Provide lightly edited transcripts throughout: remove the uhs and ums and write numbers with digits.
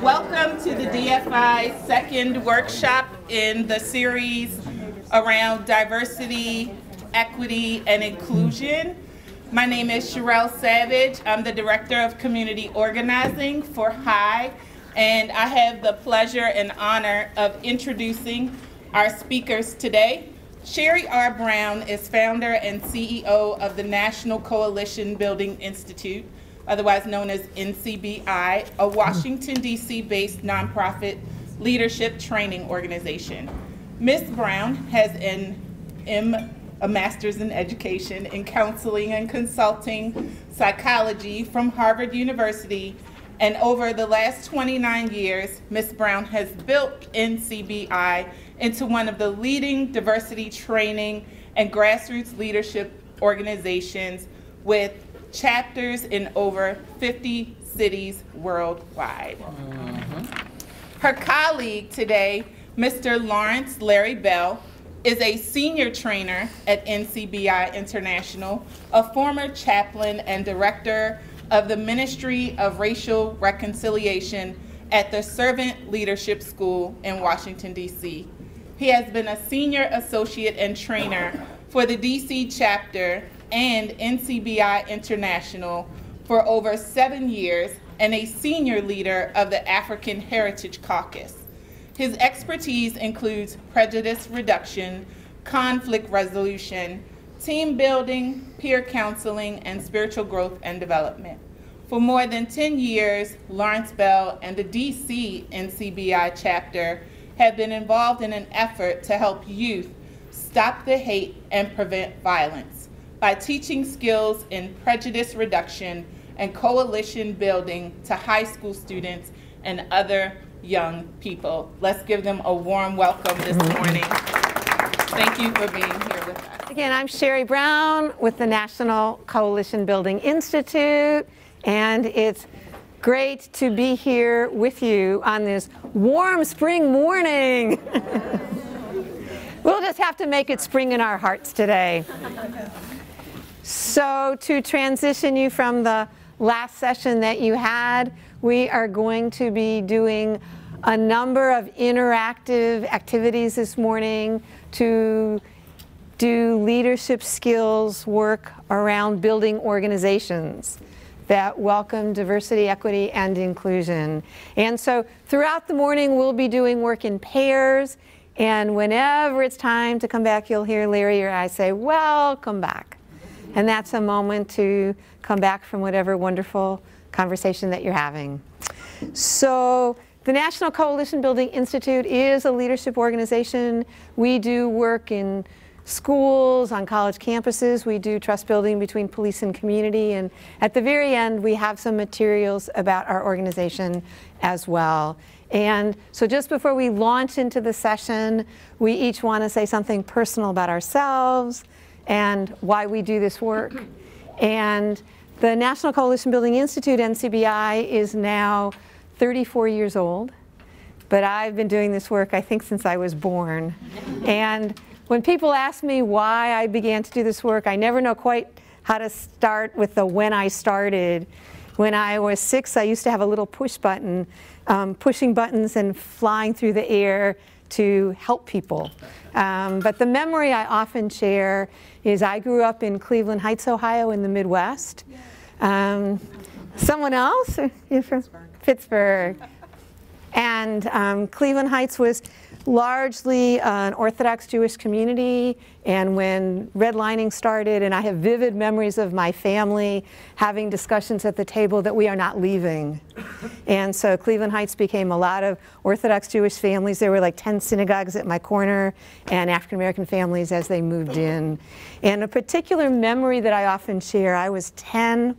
Welcome to the DFI second workshop in the series around diversity, equity, and inclusion. My name is Cherie Savage. I'm the Director of Community Organizing for HI, and I have the pleasure and honor of introducing our speakers today. Cherie R. Brown is founder and CEO of the National Coalition Building Institute, otherwise known as NCBI, a Washington, D.C. based nonprofit leadership training organization. Ms. Brown has a master's in education in counseling and consulting psychology from Harvard University, and over the last 29 years, Ms. Brown has built NCBI into one of the leading diversity training and grassroots leadership organizations with chapters in over 50 cities worldwide. Her colleague today, Mr. Lawrence Larry Bell, is a senior trainer at NCBI International, a former chaplain and director of the Ministry of Racial Reconciliation at the Servant Leadership School in Washington, D.C. He has been a senior associate and trainer for the D.C. chapter and NCBI International for over 7 years and a senior leader of the African Heritage Caucus. His expertise includes prejudice reduction, conflict resolution, team building, peer counseling, and spiritual growth and development. For more than 10 years, Lawrence Bell and the DC NCBI chapter have been involved in an effort to help youth stop the hate and prevent violence by teaching skills in prejudice reduction and coalition building to high school students and other young people. Let's give them a warm welcome this morning. Thank you for being here with us. Again, I'm Cherie Brown with the National Coalition Building Institute, and it's great to be here with you on this warm spring morning. We'll just have to make it spring in our hearts today. So to transition you from the last session that you had, we are going to be doing a number of interactive activities this morning to do leadership skills work around building organizations that welcome diversity, equity, and inclusion. And so throughout the morning, we'll be doing work in pairs, and whenever it's time to come back, you'll hear Larry or I say, welcome back. And that's a moment to come back from whatever wonderful conversation that you're having. So the National Coalition Building Institute is a leadership organization. We do work in schools, on college campuses. We do trust building between police and community. And at the very end, we have some materials about our organization as well. And so just before we launch into the session, we each want to say something personal about ourselves and why we do this work. And the National Coalition Building Institute, NCBI, is now 34 years old, but I've been doing this work, I think, since I was born. And when people ask me why I began to do this work, I never know quite how to start with the when I started. When I was 6, I used to have a little push button, pushing buttons and flying through the air to help people. But the memory I often share is I grew up in Cleveland Heights, Ohio, in the Midwest. Someone else? You're from Pittsburgh. And Cleveland Heights was largely an Orthodox Jewish community, and when redlining started, and I have vivid memories of my family having discussions at the table that we are not leaving. And so Cleveland Heights became a lot of Orthodox Jewish families. There were like 10 synagogues at my corner, and African American families as they moved in. And a particular memory that I often share, I was 10,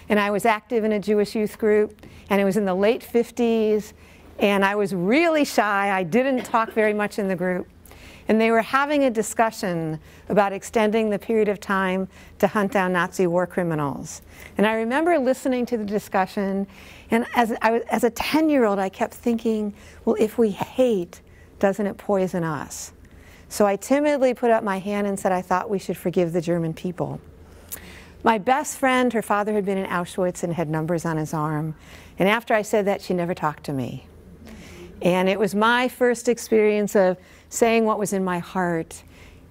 and I was active in a Jewish youth group, and it was in the late 50s, and I was really shy. I didn't talk very much in the group. And they were having a discussion about extending the period of time to hunt down Nazi war criminals. And I remember listening to the discussion, and as a 10-year-old, I kept thinking, well, if we hate, doesn't it poison us? So I timidly put up my hand and said I thought we should forgive the German people. My best friend, her father had been in Auschwitz and had numbers on his arm. And after I said that, she never talked to me. And it was my first experience of saying what was in my heart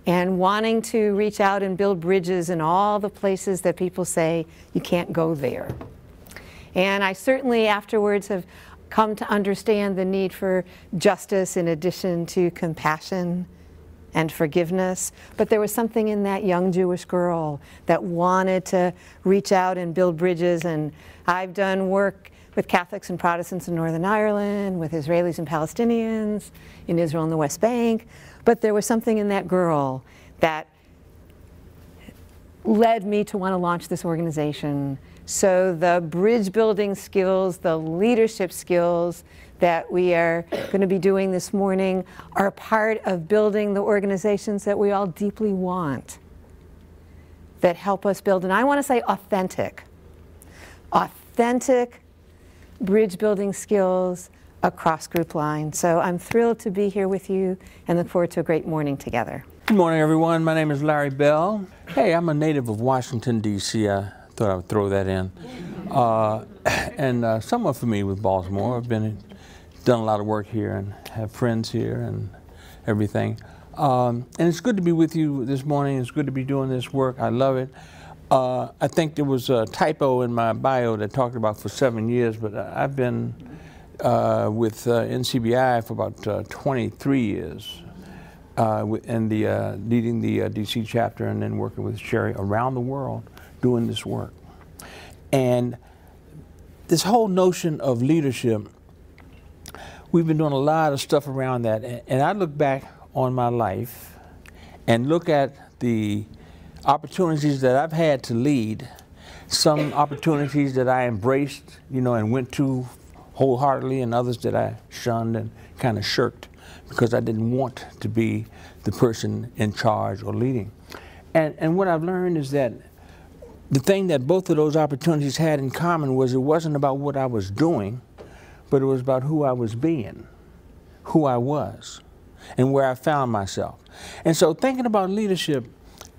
and wanting to reach out and build bridges in all the places that people say you can't go there. And I certainly afterwards have come to understand the need for justice in addition to compassion and forgiveness. But there was something in that young Jewish girl that wanted to reach out and build bridges. And I've done work with Catholics and Protestants in Northern Ireland, with Israelis and Palestinians, in Israel and the West Bank. But there was something in that girl that led me to want to launch this organization. So the bridge building skills, the leadership skills that we are going to be doing this morning are part of building the organizations that we all deeply want, that help us build, and I want to say authentic bridge building skills across group lines. So I'm thrilled to be here with you and look forward to a great morning together. Good morning, everyone. My name is Larry Bell. Hey, I'm a native of Washington, D.C. I thought I would throw that in. And somewhat familiar with Baltimore. I've done a lot of work here and have friends here and everything. And it's good to be with you this morning. It's good to be doing this work. I love it. I think there was a typo in my bio that talked about for 7 years, but I've been with NCBI for about 23 years. And leading the DC chapter and then working with Cherie around the world doing this work. And this whole notion of leadership, we've been doing a lot of stuff around that. And I look back on my life and look at the opportunities that I've had to lead, some opportunities that I embraced, and went to wholeheartedly, and others that I shunned and kind of shirked, because I didn't want to be the person in charge or leading. And what I've learned is that the thing that both of those opportunities had in common was it wasn't about what I was doing, but it was about who I was being, who I was, and where I found myself. And so thinking about leadership,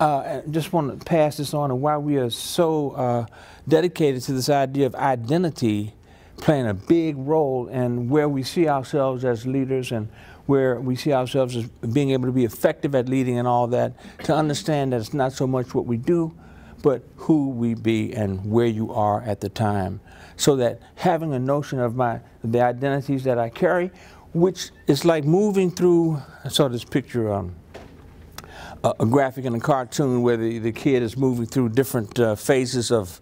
I just want to pass this on, and why we are so dedicated to this idea of identity playing a big role in where we see ourselves as leaders and where we see ourselves as being able to be effective at leading and all that, to understand that it's not so much what we do, but who we be and where you are at the time. So that having a notion of the identities that I carry, which is like moving through, I saw this picture, a graphic in a cartoon where the kid is moving through different phases of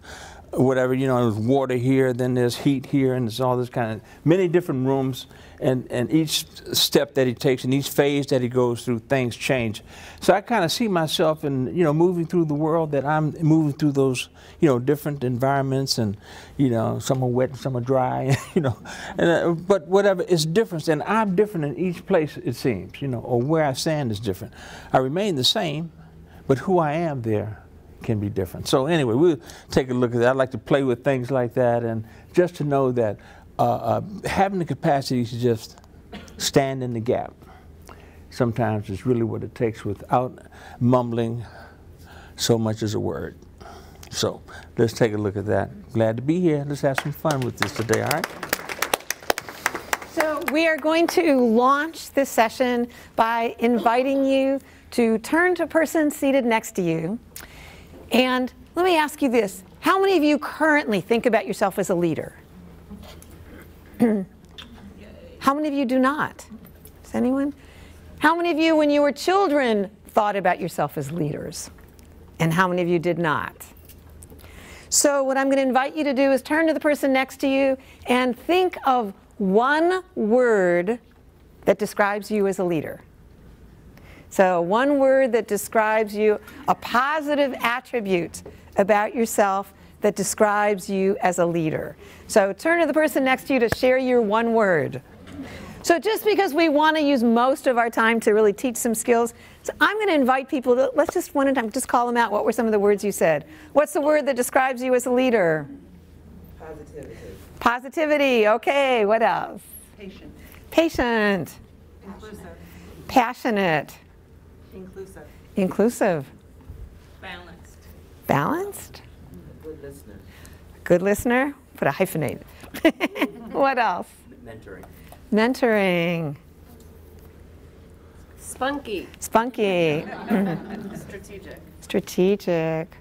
whatever, there's water here, then there's heat here, and there's all this kind of many different rooms, and each step that he takes and each phase that he goes through, things change. So I kind of see myself in, moving through the world, that I'm moving through those, different environments, and, some are wet and some are dry, but whatever, it's different, and I'm different in each place, it seems, or where I stand is different. I remain the same, but who I am there can be different. So anyway, we'll take a look at that. I like to play with things like that, and just to know that having the capacity to just stand in the gap sometimes is really what it takes, without mumbling so much as a word. So let's take a look at that. Glad to be here. Let's have some fun with this today, all right? So we are going to launch this session by inviting you to turn to a person seated next to you. And let me ask you this. How many of you currently think about yourself as a leader? How many of you do not? Does anyone? How many of you, when you were children, thought about yourself as leaders? And how many of you did not? So what I'm going to invite you to do is turn to the person next to you and think of one word that describes you as a leader. So one word that describes you, a positive attribute about yourself that describes you as a leader. So turn to the person next to you to share your one word. So just because we want to use most of our time to really teach some skills, so I'm going to invite people to, let's just one at a time, just call them out. What were some of the words you said? What's the word that describes you as a leader? Positivity. Positivity, okay, what else? Patient. Patient. Inclusive. Passionate. Inclusive. Inclusive. Balanced. Balanced. listener. Good listener? Put a hyphenate. What else? Mentoring. Mentoring. Spunky. Spunky. Strategic. Strategic.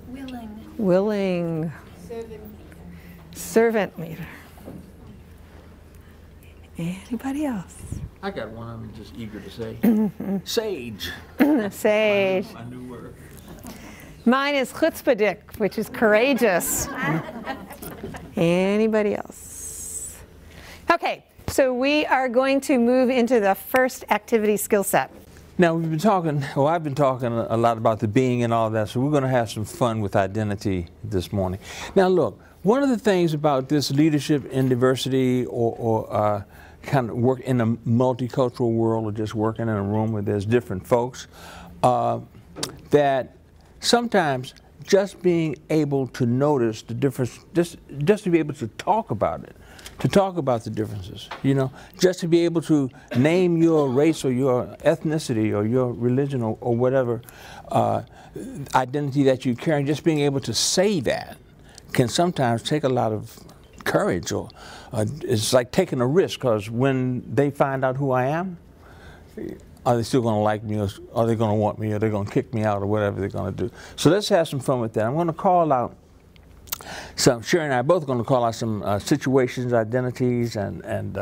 Willing. Willing. Servant leader. Anybody else? I got one I'm just eager to say. Sage. Sage. My new word. Mine is chutzpahdik, which is courageous. Anybody else? Okay, so we are going to move into the first activity skill set. Now we've been talking, well I've been talking a lot about the being and all that, so we're going to have some fun with identity this morning. Now look, one of the things about this leadership in diversity or kind of work in a multicultural world or just working in a room where there's different folks, that sometimes just being able to notice the difference, just to be able to talk about it, to talk about the differences, you know, just to be able to name your race or your ethnicity or your religion or whatever identity that you carry, just being able to say that can sometimes take a lot of courage, or it's like taking a risk, because when they find out who I am, are they still going to like me, or are they going to want me, or they're going to kick me out, or whatever they're going to do. So let's have some fun with that. I'm going to call out some, Cherie and I are both going to call out some situations, identities, and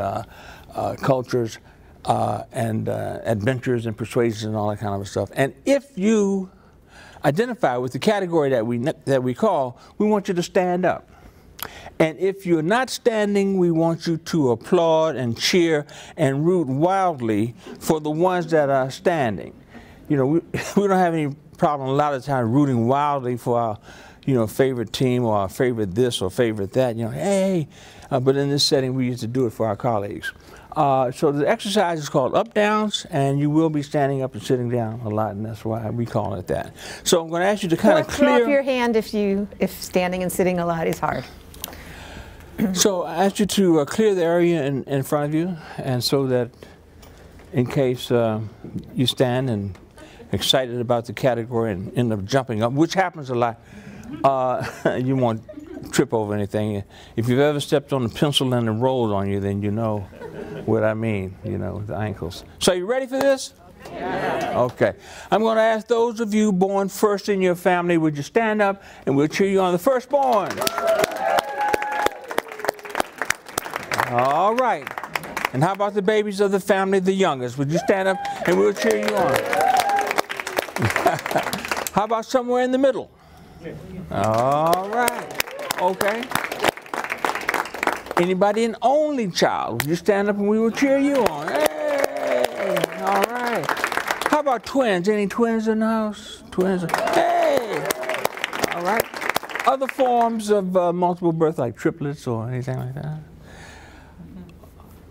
cultures, and adventures and persuasions and all that kind of stuff. And if you identify with the category that we call, we want you to stand up. And if you're not standing, we want you to applaud and cheer and root wildly for the ones that are standing. You know, we don't have any problem a lot of times rooting wildly for our, you know, favorite team or our favorite this or favorite that, you know, hey. But in this setting, we used to do it for our colleagues. So the exercise is called up downs, and you will be standing up and sitting down a lot, and that's why we call it that. So I'm going to ask you to kind of clear. Throw up your hand if standing and sitting a lot is hard. So I asked you to clear the area in front of you, and so that in case you stand and excited about the category and end up jumping up, which happens a lot, you won't trip over anything. If you've ever stepped on a pencil and it rolled on you, then you know what I mean, you know, the ankles. So you ready for this? Yeah. Okay. I'm going to ask those of you born first in your family, would you stand up and we'll cheer you on, the firstborn. All right. And how about the babies of the family, the youngest? Would you stand up and we'll cheer you on? How about somewhere in the middle? All right. Okay. Anybody an only child? Would you stand up and we will cheer you on? Hey. All right. How about twins? Any twins in the house? Twins? Hey. All right. Other forms of multiple birth, like triplets or anything like that?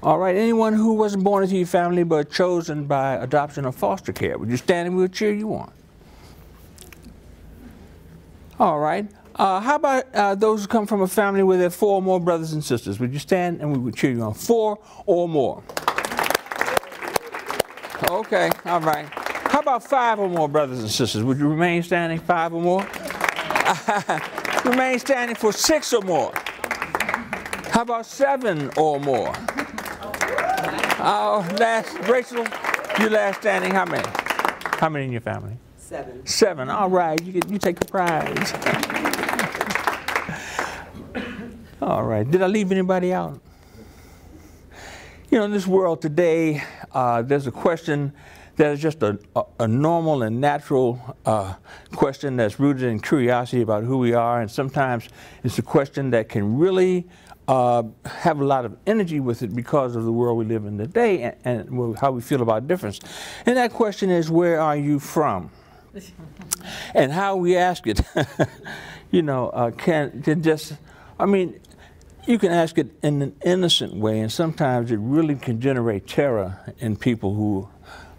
All right, anyone who wasn't born into your family but chosen by adoption or foster care, would you stand and we'll cheer you on? All right. How about those who come from a family where there are 4 or more brothers and sisters? Would you stand and we would cheer you on? 4 or more. Okay, all right. How about 5 or more brothers and sisters? Would you remain standing? 5 or more? Remain standing for 6 or more. How about 7 or more? Rachel, you last standing, how many? How many in your family? 7. 7, all right, you take the prize. All right, did I leave anybody out? You know, in this world today, there's a question that is just a normal and natural question that's rooted in curiosity about who we are, and sometimes it's a question that can really have a lot of energy with it because of the world we live in today and how we feel about difference. And that question is, where are you from? And how we ask it, you know, can just, I mean, you can ask it in an innocent way, and sometimes it really can generate terror in people who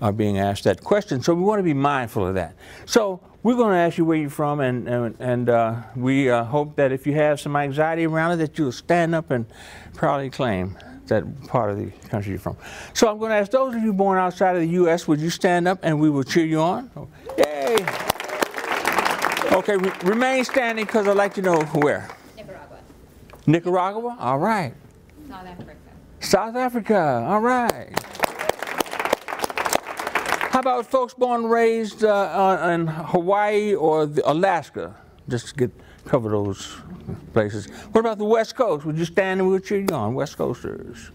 are being asked that question. So we want to be mindful of that. So we're going to ask you where you're from, and we hope that if you have some anxiety around it, that you'll stand up and proudly claim that part of the country you're from. So I'm going to ask those of you born outside of the U.S., would you stand up and we will cheer you on? Yay! Okay, remain standing because I'd like to know where. Nicaragua. Nicaragua? All right. South Africa. South Africa. All right. How about folks born and raised in Hawaii or Alaska? Just to cover those places. What about the West Coast? Would you stand and we'll cheer you on, West Coasters?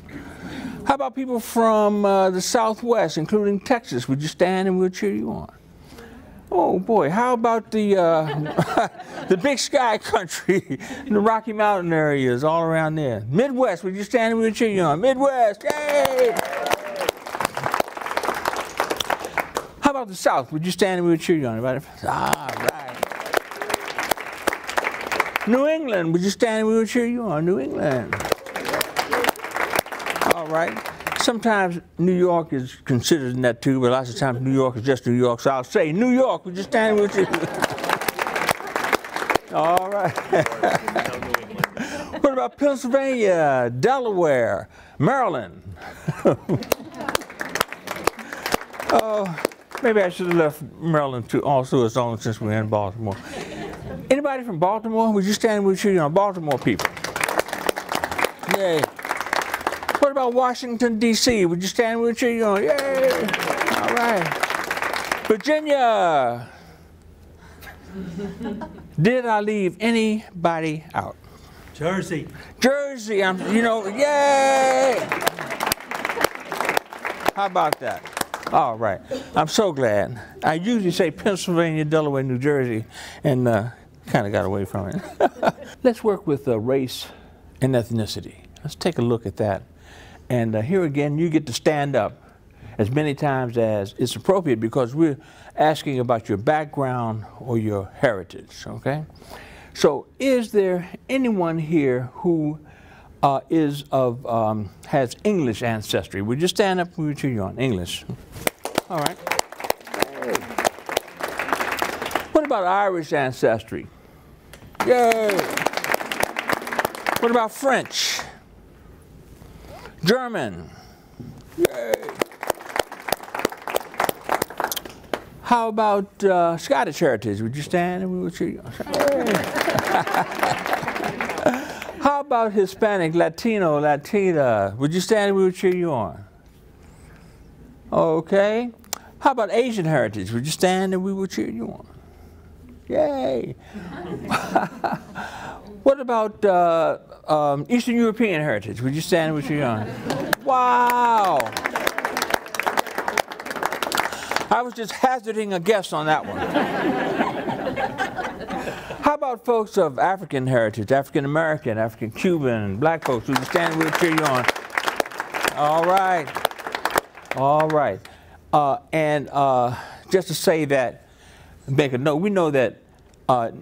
How about people from the Southwest, including Texas? Would you stand and we'll cheer you on? Oh boy, how about the the Big Sky country, the Rocky Mountain areas all around there? Midwest, would you stand and we'll cheer you on? Midwest, yay! How about the South? Would you stand and we'll cheer you on? Anybody? All right. New England, would you stand and we'll cheer you on? New England. All right. Sometimes New York is considered in that too, but lots of times New York is just New York. So I'll say, New York, would you stand with you? All right. What about Pennsylvania, Delaware, Maryland? Oh, maybe I should have left Maryland too, also its own since we're in Baltimore. Anybody from Baltimore? Would you stand with you on Baltimore people? Yay. What about Washington, D.C.? Would you stand with you on? Yay! All right. Virginia. Did I leave anybody out? Jersey. Jersey, you know, yay! How about that? All right. I'm so glad. I usually say Pennsylvania, Delaware, New Jersey, and kind of got away from it. Let's work with race and ethnicity. Let's take a look at that. And here again, you get to stand up as many times as it's appropriate because we're asking about your background or your heritage, okay? So is there anyone here who has English ancestry? Would you stand up and we would cheer you on? English. All right. What about Irish ancestry? Yay! What about French? German. Yay. How about Scottish heritage? Would you stand and we would cheer you on? How about Hispanic, Latino, Latina? Would you stand and we would cheer you on? Okay. How about Asian heritage? Would you stand and we would cheer you on? Yay. What about Eastern European heritage? Would you stand and we would cheer you on? Wow. I was just hazarding a guess on that one. How about folks of African heritage, African American, African Cuban, black folks? Would you stand and we would cheer you on? All right. All right. Just to say that, make a note, we know that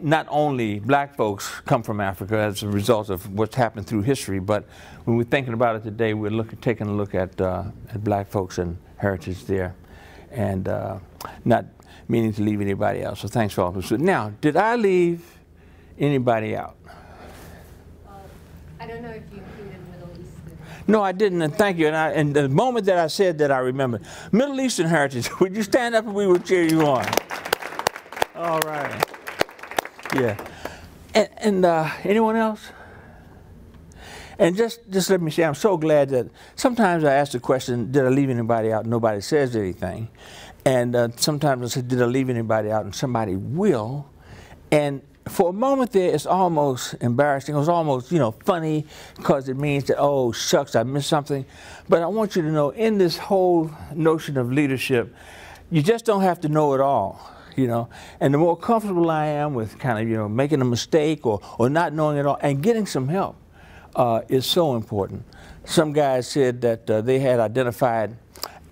not only black folks come from Africa as a result of what's happened through history, but when we're thinking about it today, we're taking a look at black folks and heritage there, and not meaning to leave anybody else. So thanks for all this. Now, did I leave anybody out? I don't know if you included Middle Eastern. No, I didn't, and thank you. And the moment that I said that, I remembered. Middle Eastern heritage, would you stand up and we would cheer you on? All right. Yeah. And anyone else? And just let me say, I'm so glad that sometimes I ask the question, did I leave anybody out? Nobody says anything. And sometimes I say, did I leave anybody out? And somebody will. And for a moment there, it's almost embarrassing. It was almost, you know, funny because it means that, oh, shucks, I missed something. But I want you to know, in this whole notion of leadership, you just don't have to know it all, you know. And the more comfortable I am with kind of, you know, making a mistake or not knowing it all and getting some help is so important. Some guys said that they had identified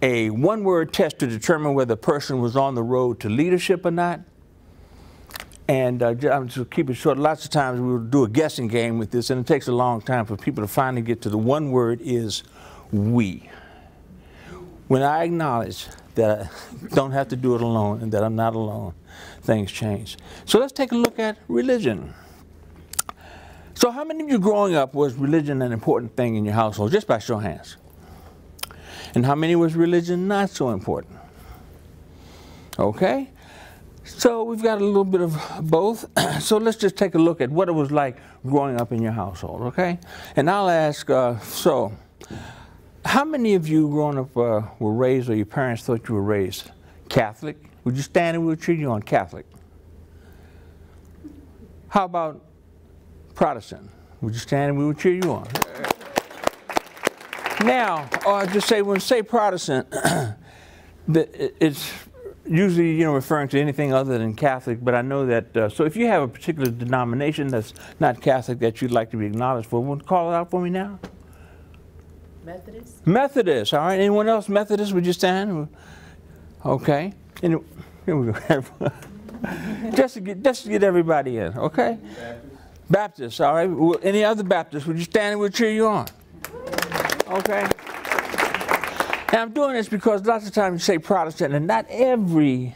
a one-word test to determine whether a person was on the road to leadership or not. And I'm just keep it short. Lots of times we'll do a guessing game with this, and it takes a long time for people to finally get to the one word is we. When I acknowledge that I don't have to do it alone and that I'm not alone, things change. So let's take a look at religion. So how many of you growing up was religion an important thing in your household? Just by show of hands. And how many was religion not so important? Okay. So we've got a little bit of both. So let's just take a look at what it was like growing up in your household, okay? And I'll ask, so how many of you growing up were raised, or your parents thought you were raised Catholic? Would you stand and we would treat you on Catholic? How about Protestant? Would you stand and we would cheer you on? Now, just say, when say Protestant, it's usually, referring to anything other than Catholic, but I know that, so if you have a particular denomination that's not Catholic that you'd like to be acknowledged for, want to call it out for me now? Methodist? Methodist, all right. Anyone else Methodist, would you stand? Okay. Here we go. just to get everybody in, okay? Baptist, all right. Well, any other Baptist, would you stand and we'll cheer you on? Okay. And I'm doing this because lots of times you say Protestant, and not every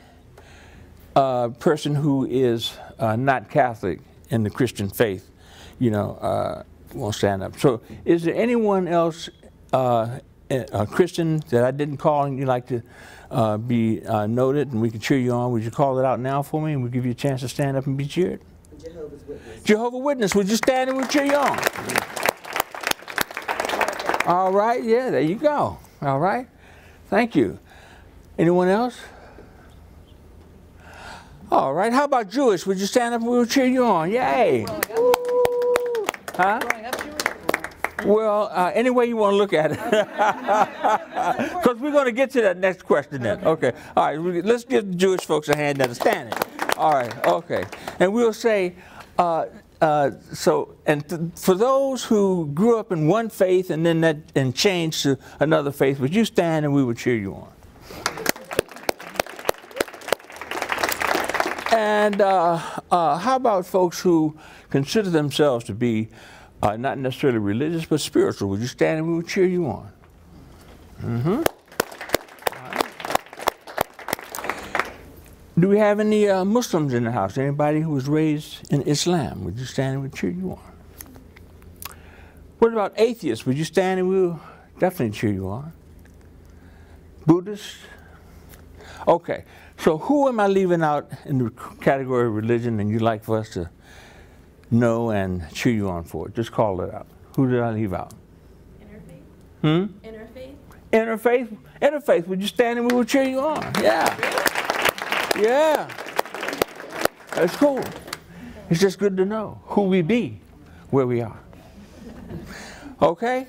person who is not Catholic in the Christian faith, won't stand up. So is there anyone else, a Christian that I didn't call and you'd like to be noted and we can cheer you on? Would you call it out now for me and we'll give you a chance to stand up and be cheered? Jehovah's Witness. Jehovah's Witness, would you stand and we'll cheer you on? All right, yeah, there you go. All right, thank you. Anyone else? All right, how about Jewish? Would you stand up and we'll cheer you on? Yay. Huh? Well, any way you want to look at it. Because we're going to get to that next question then. Okay. All right, let's give the Jewish folks a hand that are standing. All right, okay. And we'll say, for those who grew up in one faith and then changed to another faith, would you stand and we would cheer you on? And how about folks who consider themselves to be not necessarily religious, but spiritual? Would you stand and we would cheer you on? Mm-hmm. Do we have any Muslims in the house? Anybody who was raised in Islam? Would you stand and we would cheer you on? What about atheists? Would you stand and we'll definitely cheer you on? Buddhists? Okay, so who am I leaving out in the category of religion and you'd like for us to know and cheer you on for? Just call it out. Who did I leave out? Interfaith. Interfaith? Interfaith? Interfaith, would you stand and we will cheer you on? Yeah. Yeah. That's cool. It's just good to know who we be, where we are. Okay?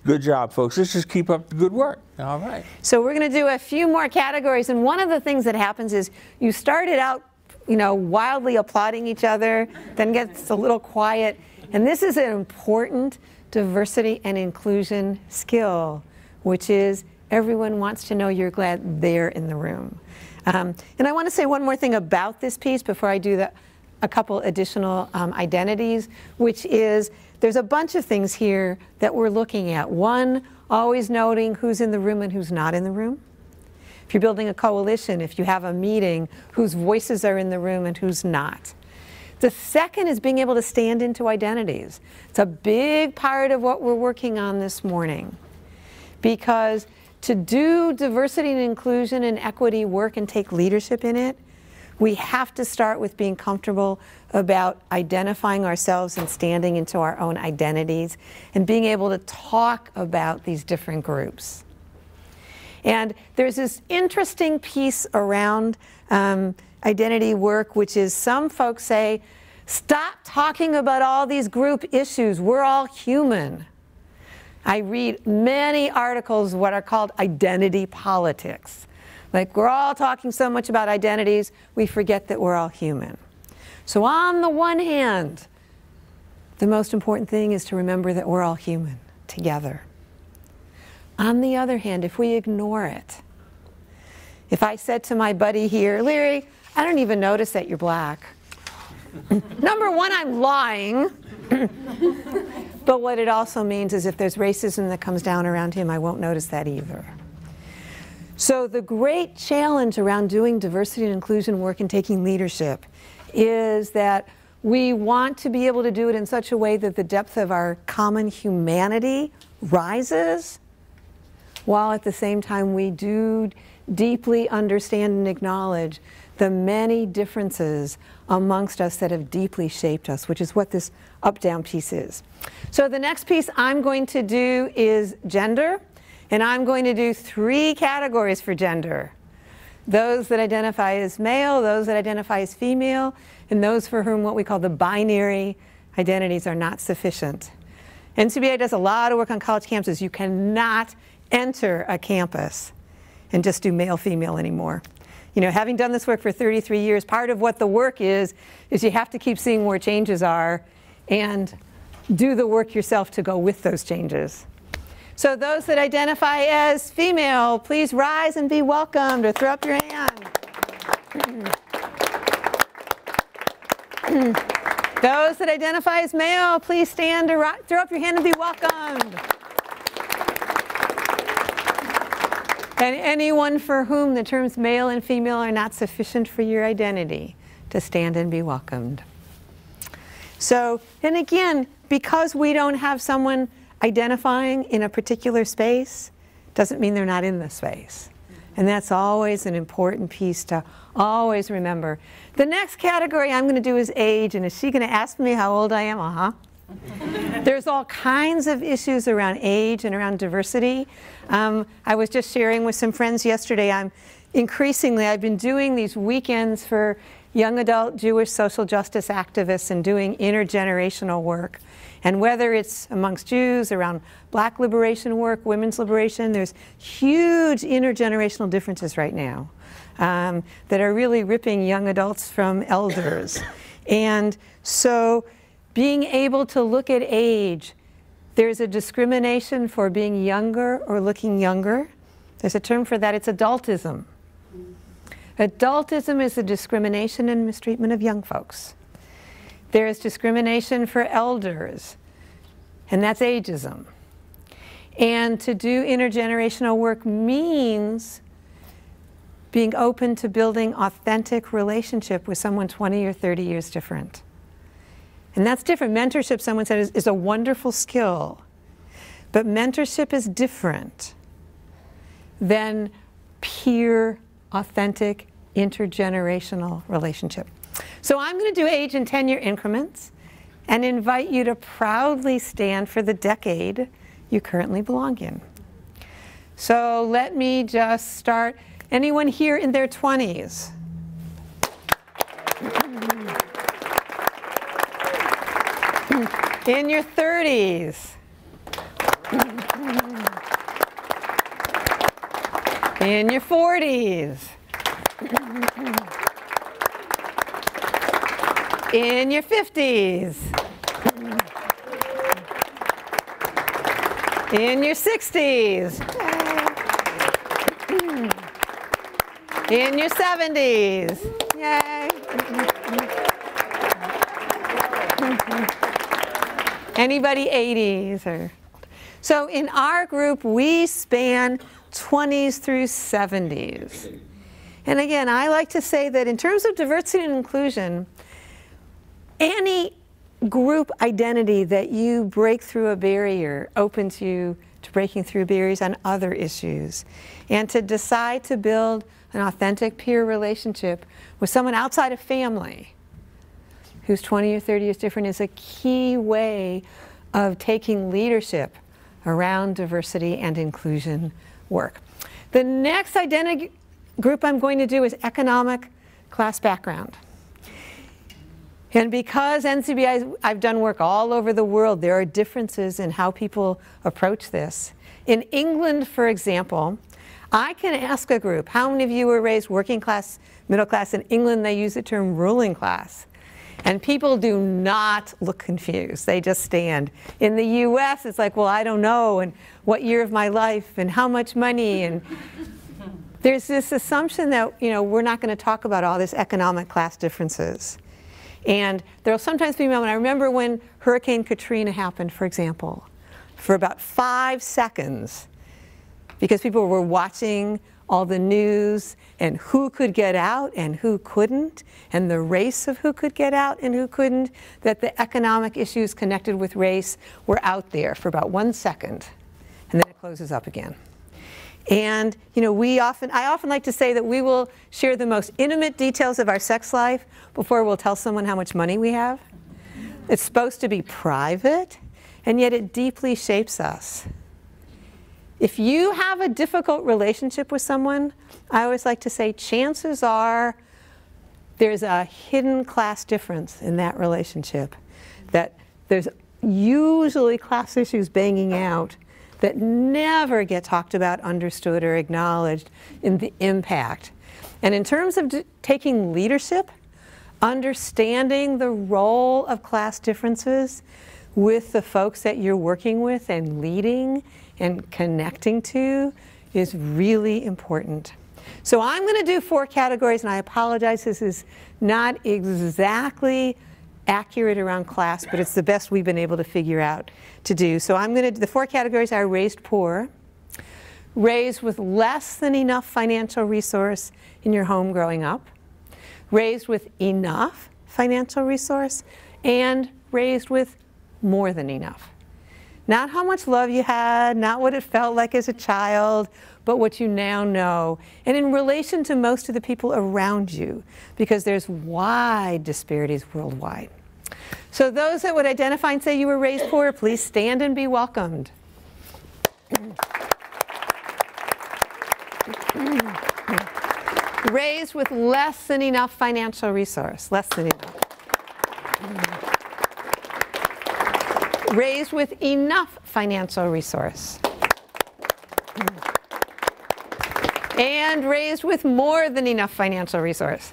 Good job, folks. Let's just keep up the good work. All right. So we're going to do a few more categories, and one of the things that happens is you started out, wildly applauding each other, then gets a little quiet, and this is an important diversity and inclusion skill, which is everyone wants to know you're glad they're in the room. And I want to say one more thing about this piece before I do a couple additional identities, which is there's a bunch of things here that we're looking at. One, always noting who's in the room and who's not in the room. If you're building a coalition, if you have a meeting, whose voices are in the room and who's not. The second is being able to stand into identities. It's a big part of what we're working on this morning, because to do diversity and inclusion and equity work and take leadership in it, we have to start with being comfortable about identifying ourselves and standing into our own identities and being able to talk about these different groups. And there's this interesting piece around identity work, which is some folks say, stop talking about all these group issues. We're all human. I read many articles, what are called identity politics. Like, we're all talking so much about identities, we forget that we're all human. So on the one hand, the most important thing is to remember that we're all human together. On the other hand, if we ignore it, if I said to my buddy here, Larry, I don't even notice that you're black. Number one, I'm lying. But what it also means is if there's racism that comes down around him, I won't notice that either. So the great challenge around doing diversity and inclusion work and taking leadership is that we want to be able to do it in such a way that the depth of our common humanity rises, while at the same time we do deeply understand and acknowledge the many differences amongst us that have deeply shaped us, which is what this up-down piece is. So the next piece I'm going to do is gender, and I'm going to do 3 categories for gender. Those that identify as male, those that identify as female, and those for whom what we call the binary identities are not sufficient. NCBI does a lot of work on college campuses. You cannot enter a campus and just do male-female anymore. You know, having done this work for 33 years, part of what the work is you have to keep seeing where changes are and do the work yourself to go with those changes. So those that identify as female, please rise and be welcomed, or throw up your hand. Those that identify as male, please stand or throw up your hand and be welcomed. And anyone for whom the terms male and female are not sufficient for your identity, to stand and be welcomed. So, and again, because we don't have someone identifying in a particular space, doesn't mean they're not in the space. And that's always an important piece to always remember. The next category I'm going to do is age, and is she going to ask me how old I am? Uh-huh. There's all kinds of issues around age and around diversity. I was just sharing with some friends yesterday, I've been doing these weekends for young adult Jewish social justice activists and doing intergenerational work. And whether it's amongst Jews, around black liberation work, women's liberation, there's huge intergenerational differences right now that are really ripping young adults from elders. And so being able to look at age, there's a discrimination for being younger or looking younger. There's a term for that, it's adultism. Adultism is a discrimination and mistreatment of young folks. There is discrimination for elders, and that's ageism. And to do intergenerational work means being open to building authentic relationship with someone 20 or 30 years different. And that's different. Mentorship, someone said, is a wonderful skill. But mentorship is different than peer, authentic, intergenerational relationship. So I'm going to do age and tenure increments and invite you to proudly stand for the decade you currently belong in. So let me just start. Anyone here in their 20s? In your 30s? In your 40s? In your 50s? In your 60s? In your 70s? Yay! Anybody 80s? Or so in our group, we span 20s through 70s. And again, I like to say that in terms of diversity and inclusion, any group identity that you break through a barrier opens you to breaking through barriers on other issues. And to decide to build an authentic peer relationship with someone outside of family who's 20 or 30 years different is a key way of taking leadership around diversity and inclusion work. The next identity group I'm going to do is economic class background. And because NCBI, I've done work all over the world, there are differences in how people approach this. In England, for example, I can ask a group, how many of you were raised working class, middle class? In England, they use the term ruling class. And people do not look confused. They just stand. In the US, it's like, well, I don't know, and what year of my life, and how much money, and there's this assumption that, you know, we're not going to talk about all this economic class differences. And there'll sometimes be moments, I remember when Hurricane Katrina happened, for example, for about 5 seconds, because people were watching all the news and who could get out and who couldn't, and the race of who could get out and who couldn't, that the economic issues connected with race were out there for about 1 second, and then it closes up again. And I often like to say that we will share the most intimate details of our sex life before we'll tell someone how much money we have. It's supposed to be private, and yet it deeply shapes us. If you have a difficult relationship with someone, I always like to say chances are there's a hidden class difference in that relationship, that there's usually class issues banging out that never get talked about, understood, or acknowledged in the impact. And in terms of taking leadership, understanding the role of class differences with the folks that you're working with and leading and connecting to is really important. So I'm going to do 4 categories, and I apologize, this is not exactly accurate around class, but it's the best we've been able to figure out to do. So the 4 categories are raised poor, raised with less than enough financial resource in your home growing up, raised with enough financial resource, and raised with more than enough. Not how much love you had, not what it felt like as a child, but what you now know, and in relation to most of the people around you, because there's wide disparities worldwide. So those that would identify and say you were raised poor, please stand and be welcomed. Raised with less than enough financial resource, less than enough. Raised with enough financial resource. And raised with more than enough financial resource.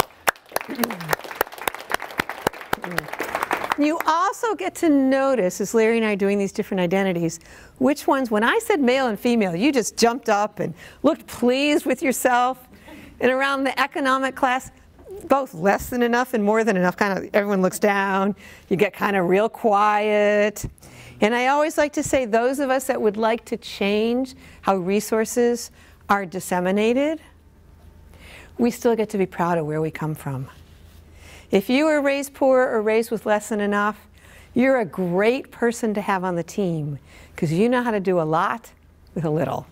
You also get to notice, as Larry and I are doing these different identities, which ones, when I said male and female, you just jumped up and looked pleased with yourself. And around the economic class, both less than enough and more than enough, kind of everyone looks down, you get kind of real quiet. And I always like to say those of us that would like to change how resources are disseminated, we still get to be proud of where we come from. If you were raised poor or raised with less than enough, you're a great person to have on the team because you know how to do a lot with a little.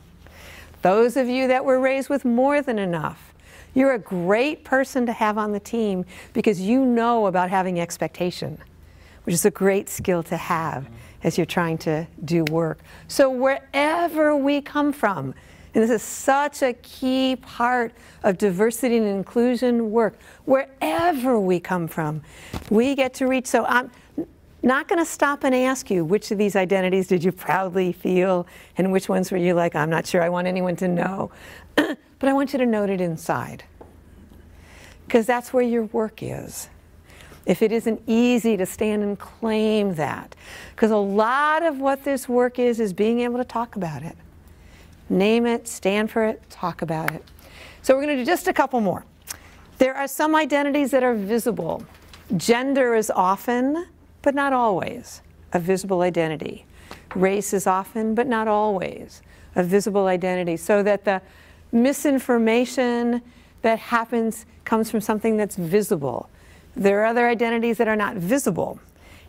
Those of you that were raised with more than enough, you're a great person to have on the team because you know about having expectation, which is a great skill to have as you're trying to do work. So wherever we come from, and this is such a key part of diversity and inclusion work, wherever we come from, we get to reach. So I'm not going to stop and ask you which of these identities did you proudly feel and which ones were you like, I'm not sure I want anyone to know. But I want you to note it inside, because that's where your work is. If it isn't easy to stand and claim that, because a lot of what this work is being able to talk about it. Name it, stand for it, talk about it. So we're going to do just a couple more. There are some identities that are visible. Gender is often, but not always, a visible identity. Race is often, but not always, a visible identity. So that the misinformation that happens comes from something that's visible. There are other identities that are not visible.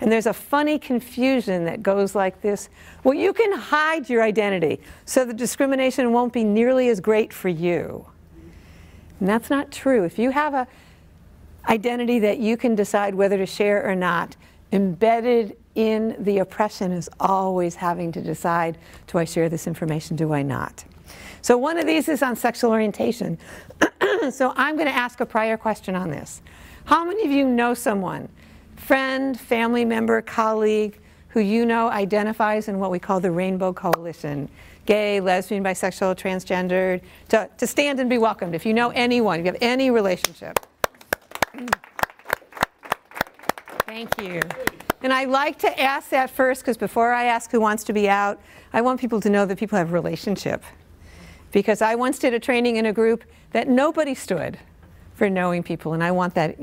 And there's a funny confusion that goes like this. Well, you can hide your identity so the discrimination won't be nearly as great for you. And that's not true. If you have an identity that you can decide whether to share or not, embedded in the oppression is always having to decide, do I share this information, do I not? So one of these is on sexual orientation. So I'm going to ask a prior question on this. How many of you know someone, friend, family member, colleague, who you know identifies in what we call the Rainbow Coalition? Gay, lesbian, bisexual, transgendered, to stand and be welcomed. If you know anyone, if you have any relationship. Thank you. And I like to ask that first, because before I ask who wants to be out, I want people to know that people have relationship. Because I once did a training in a group that nobody stood for knowing people, and I want that.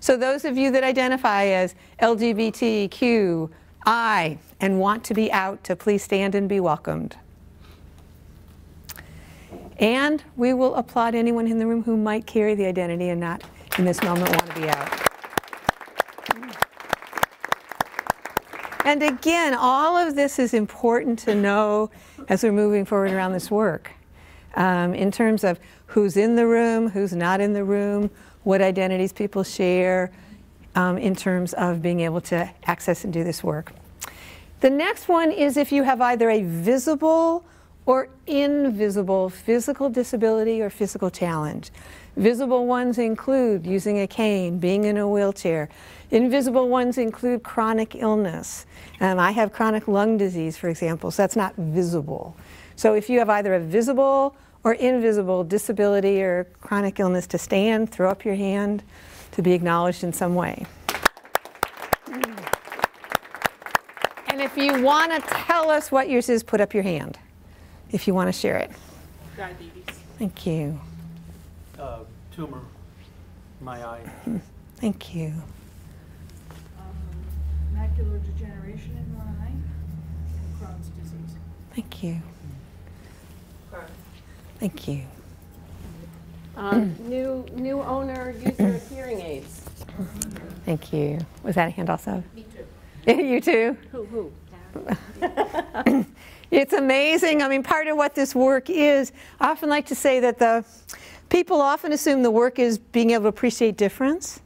So those of you that identify as LGBTQI and want to be out, to please stand and be welcomed. And we will applaud anyone in the room who might carry the identity and not in this moment want to be out. And again, all of this is important to know as we're moving forward around this work. in terms of who's in the room, who's not in the room, what identities people share, in terms of being able to access and do this work. The next one is if you have either a visible or invisible physical disability or physical challenge. Visible ones include using a cane, being in a wheelchair. Invisible ones include chronic illness. I have chronic lung disease, for example, so that's not visible. So if you have either a visible or invisible disability or chronic illness, to stand, throw up your hand, to be acknowledged in some way. And if you want to tell us what yours is, put up your hand if you want to share it. Diabetes. Thank you. Tumor, my eye. Thank you. Macular degeneration in one eye and Crohn's disease. Thank you. Thank you. New owner, user of hearing aids. Thank you. Was that a hand also? Me too. You too? Who? It's amazing. I mean, part of what this work is, I often like to say that people often assume the work is being able to appreciate difference.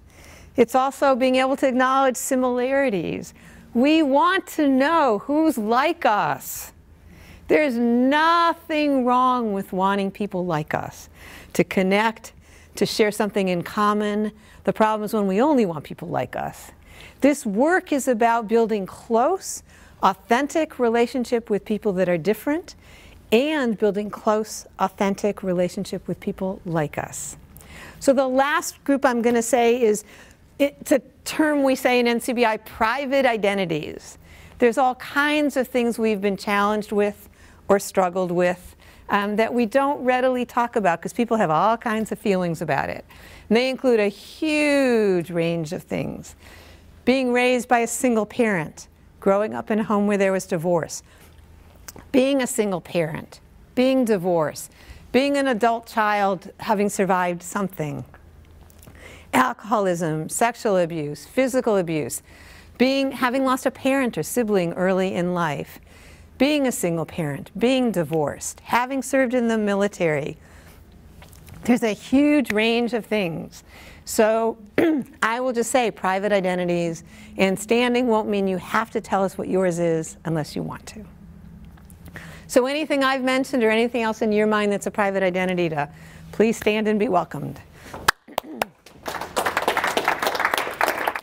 It's also being able to acknowledge similarities. We want to know who's like us. There's nothing wrong with wanting people like us, to connect, to share something in common. The problem is when we only want people like us. This work is about building close, authentic relationship with people that are different, and building close, authentic relationship with people like us. So the last group I'm going to say is, it's a term we say in NCBI, private identities. There's all kinds of things we've been challenged with or struggled with that we don't readily talk about because people have all kinds of feelings about it. And they include a huge range of things. Being raised by a single parent, growing up in a home where there was divorce, being a single parent, being divorced, being an adult child having survived something, alcoholism, sexual abuse, physical abuse, having lost a parent or sibling early in life, being a single parent, being divorced, having served in the military. There's a huge range of things. So I will just say private identities, and standing won't mean you have to tell us what yours is unless you want to. So anything I've mentioned or anything else in your mind that's a private identity, to please stand and be welcomed.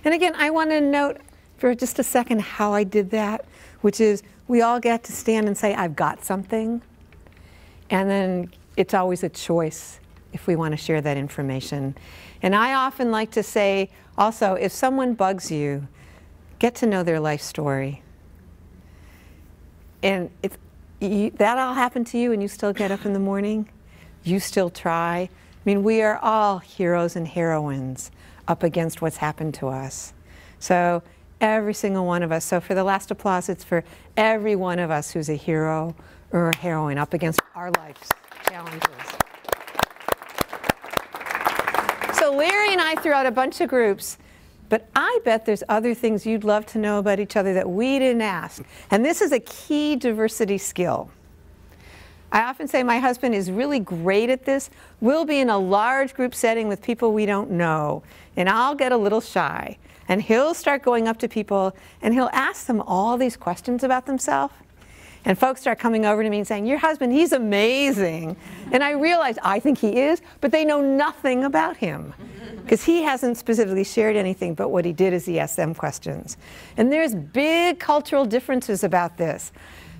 And again, I want to note for just a second how I did that, which is we all get to stand and say, I've got something. And then it's always a choice if we want to share that information. And I often like to say also, if someone bugs you, get to know their life story. And if that all happened to you and you still get up in the morning, you still try. I mean, we are all heroes and heroines up against what's happened to us. So every single one of us. So for the last applause, it's for every one of us who's a hero or a heroine up against our life's challenges. So Larry and I threw out a bunch of groups, but I bet there's other things you'd love to know about each other that we didn't ask. And this is a key diversity skill. I often say my husband is really great at this. We'll be in a large group setting with people we don't know, and I'll get a little shy. And he'll start going up to people, and he'll ask them all these questions about themselves. And folks start coming over to me and saying, your husband, he's amazing. And I realize I think he is, but they know nothing about him. Because he hasn't specifically shared anything, but what he did is he asked them questions. And there's big cultural differences about this.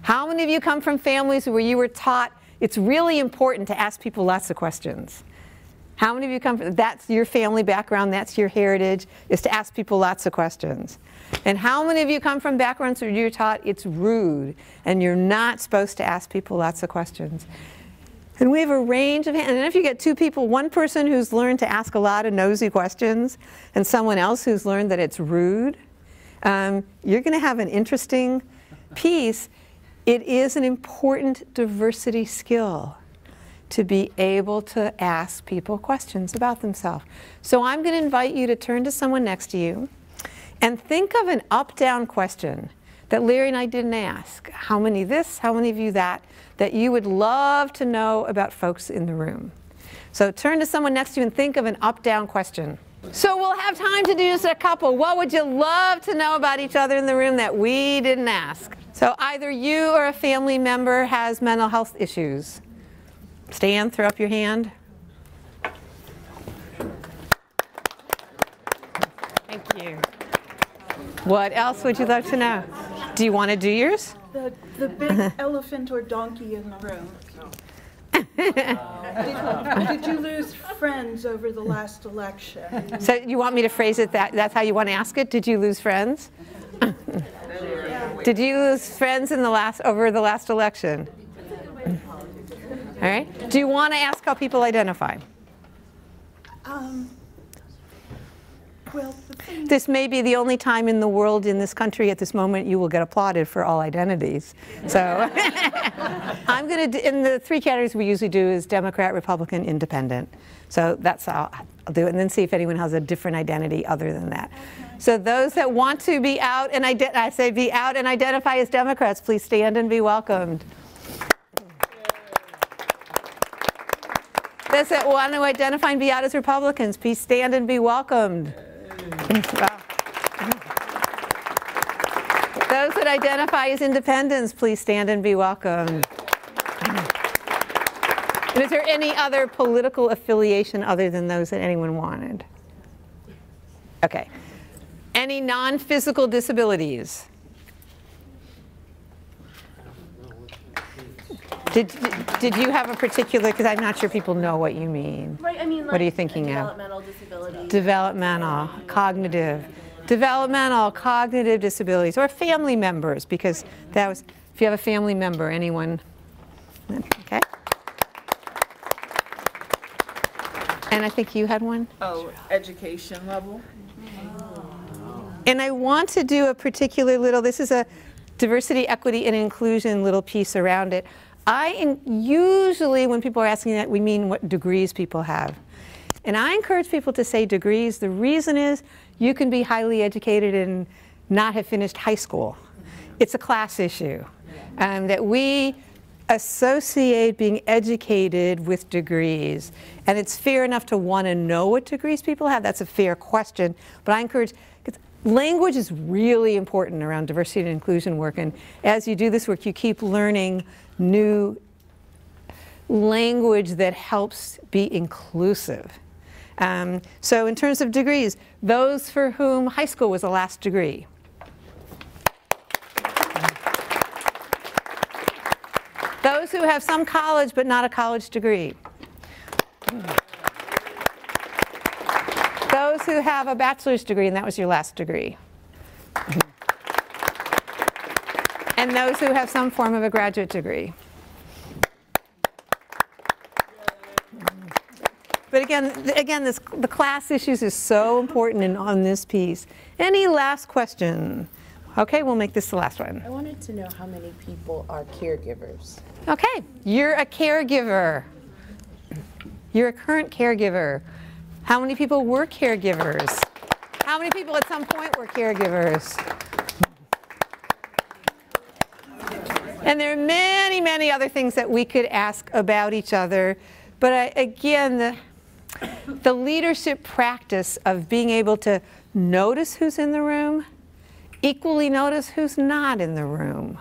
How many of you come from families where you were taught it's really important to ask people lots of questions? How many of you come from, that's your family background, that's your heritage, is to ask people lots of questions? And how many of you come from backgrounds where you're taught it's rude and you're not supposed to ask people lots of questions? And we have a range of, and then if you get two people, one person who's learned to ask a lot of nosy questions and someone else who's learned that it's rude, you're going to have an interesting piece. It is an important diversity skill to be able to ask people questions about themselves. So I'm going to invite you to turn to someone next to you and think of an up-down question that Larry and I didn't ask? How many this, how many of you that you would love to know about folks in the room? So turn to someone next to you and think of an up-down question. So we'll have time to do just a couple. What would you love to know about each other in the room that we didn't ask? So either you or a family member has mental health issues. Stand, throw up your hand. Thank you. What else would you love to know? Do you want to do yours? The big elephant or donkey in the room. Did you lose friends over the last election? So you want me to phrase it that's how you want to ask it? Did you lose friends? Did you lose friends over the last election? All right. Do you want to ask how people identify? Well, this may be the only time in the world, in this country, at this moment, you will get applauded for all identities. So I'm going to, in the 3 categories we usually do is Democrat, Republican, Independent. So that's how I'll do it, and then see if anyone has a different identity other than that. So those that want to be out and be out and identify as Democrats, please stand and be welcomed. Those that want to identify and be out as Republicans, please stand and be welcomed. Wow. Those that identify as independents, please stand and be welcomed. And is there any other political affiliation other than those that anyone wanted? Okay. Any non-physical disabilities? Did you have a particular, because I'm not sure people know what you mean. Right, I mean, like, what are you thinking developmental disabilities. Developmental, cognitive. Developmental, cognitive disabilities, or family members, because that was, if you have a family member, anyone, okay? And I think you had one? Oh, education level. And I want to do a particular little, this is a diversity, equity, and inclusion little piece around it. Usually when people are asking that, we mean what degrees people have. And I encourage people to say degrees. The reason is you can be highly educated and not have finished high school. It's a class issue. That we associate being educated with degrees. And it's fair enough to want to know what degrees people have. That's a fair question. But I encourage, because language is really important around diversity and inclusion work. And as you do this work, you keep learning new language that helps be inclusive. So in terms of degrees, those for whom high school was the last degree. Those who have some college but not a college degree. Those who have a bachelor's degree and that was your last degree. And those who have some form of a graduate degree. But again, the class issues is so important on this piece. Any last question? Okay, we'll make this the last one. I wanted to know how many people are caregivers. Okay, you're a caregiver. You're a current caregiver. How many people were caregivers? How many people at some point were caregivers? And there are many, many other things that we could ask about each other. But again, the leadership practice of being able to notice who's in the room, equally notice who's not in the room,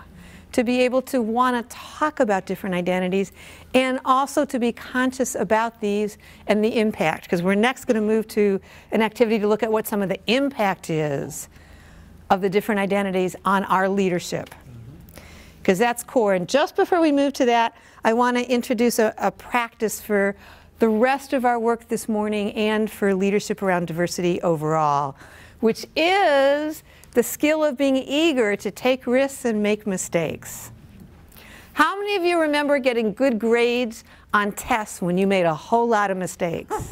to be able to want to talk about different identities, and also to be conscious about these and the impact, because we're next going to move to an activity to look at what some of the impact is of the different identities on our leadership, because that's core. And just before we move to that, I want to introduce a practice for the rest of our work this morning and for leadership around diversity overall, which is the skill of being eager to take risks and make mistakes. How many of you remember getting good grades on tests when you made a whole lot of mistakes?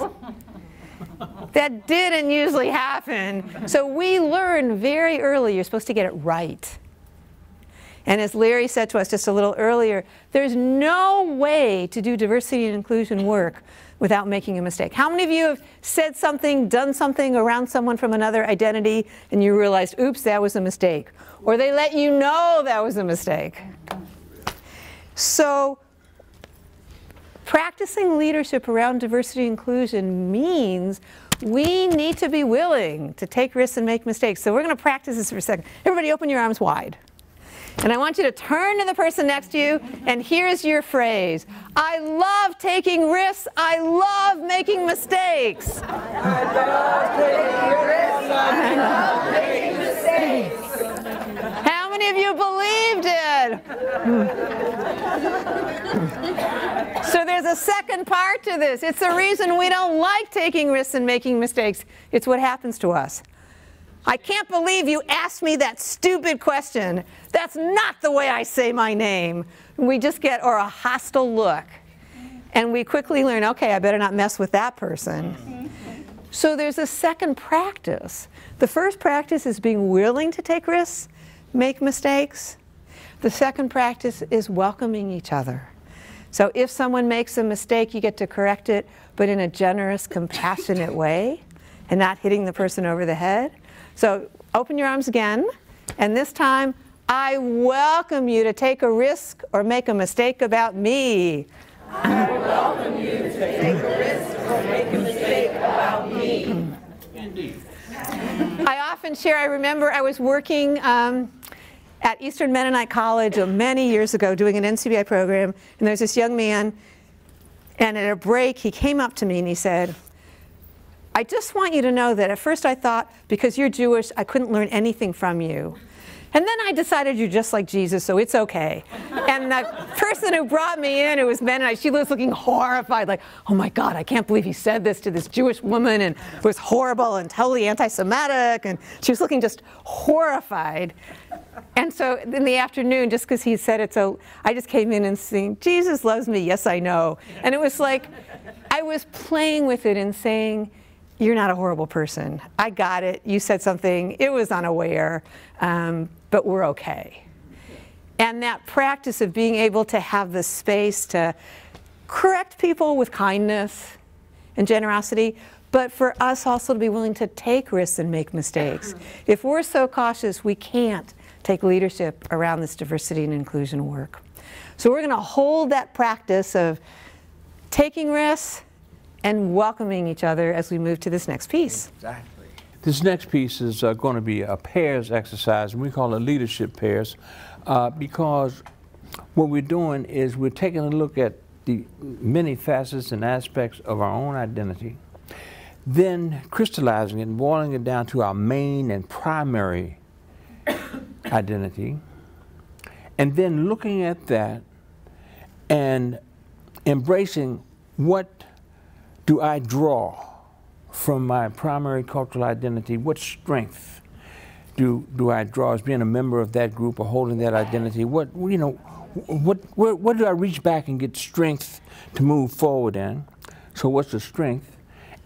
That didn't usually happen. So we learn very early you're supposed to get it right. And as Larry said to us just a little earlier, there's no way to do diversity and inclusion work without making a mistake. How many of you have said something, done something around someone from another identity, and you realized, oops, that was a mistake? Or they let you know that was a mistake. So practicing leadership around diversity and inclusion means we need to be willing to take risks and make mistakes. So we're going to practice this for a second. Everybody open your arms wide. And I want you to turn to the person next to you, and here's your phrase. I love taking risks. I love making mistakes. I love taking risks. I love making mistakes. How many of you believed it? So there's a second part to this. It's the reason we don't like taking risks and making mistakes. It's what happens to us. I can't believe you asked me that stupid question. That's not the way I say my name. We just get, or a hostile look. And we quickly learn, okay, I better not mess with that person. So there's a second practice. The first practice is being willing to take risks, make mistakes. The second practice is welcoming each other. So if someone makes a mistake, you get to correct it, but in a generous, compassionate way, and not hitting the person over the head. So open your arms again, and this time, I welcome you to take a risk or make a mistake about me. I welcome you to take a risk or make a mistake about me. Indeed. I often share, I remember I was working at Eastern Mennonite College many years ago doing an NCBI program, and there's this young man, and at a break he came up to me and he said, I just want you to know that at first I thought because you're Jewish I couldn't learn anything from you. And then I decided you're just like Jesus, so it's okay. And the person who brought me in, who was Mennonite, she was looking horrified, like, oh my God, I can't believe he said this to this Jewish woman, and it was horrible and totally anti-Semitic, and she was looking just horrified. And so in the afternoon, just because he said it, so I just came in and sang, Jesus loves me, yes I know. And it was like, I was playing with it and saying, you're not a horrible person. I got it. You said something. It was unaware, but we're okay. And that practice of being able to have the space to correct people with kindness and generosity, but for us also to be willing to take risks and make mistakes. If we're so cautious, we can't take leadership around this diversity and inclusion work. So we're going to hold that practice of taking risks and welcoming each other as we move to this next piece. Exactly. This next piece is going to be a pairs exercise, and we call it leadership pairs, because what we're doing is we're taking a look at the many facets and aspects of our own identity, then crystallizing it and boiling it down to our main and primary identity, and then looking at that and embracing what do I draw from my primary cultural identity? What strength do I draw as being a member of that group or holding that identity? Where do I reach back and get strength to move forward in? So what's the strength?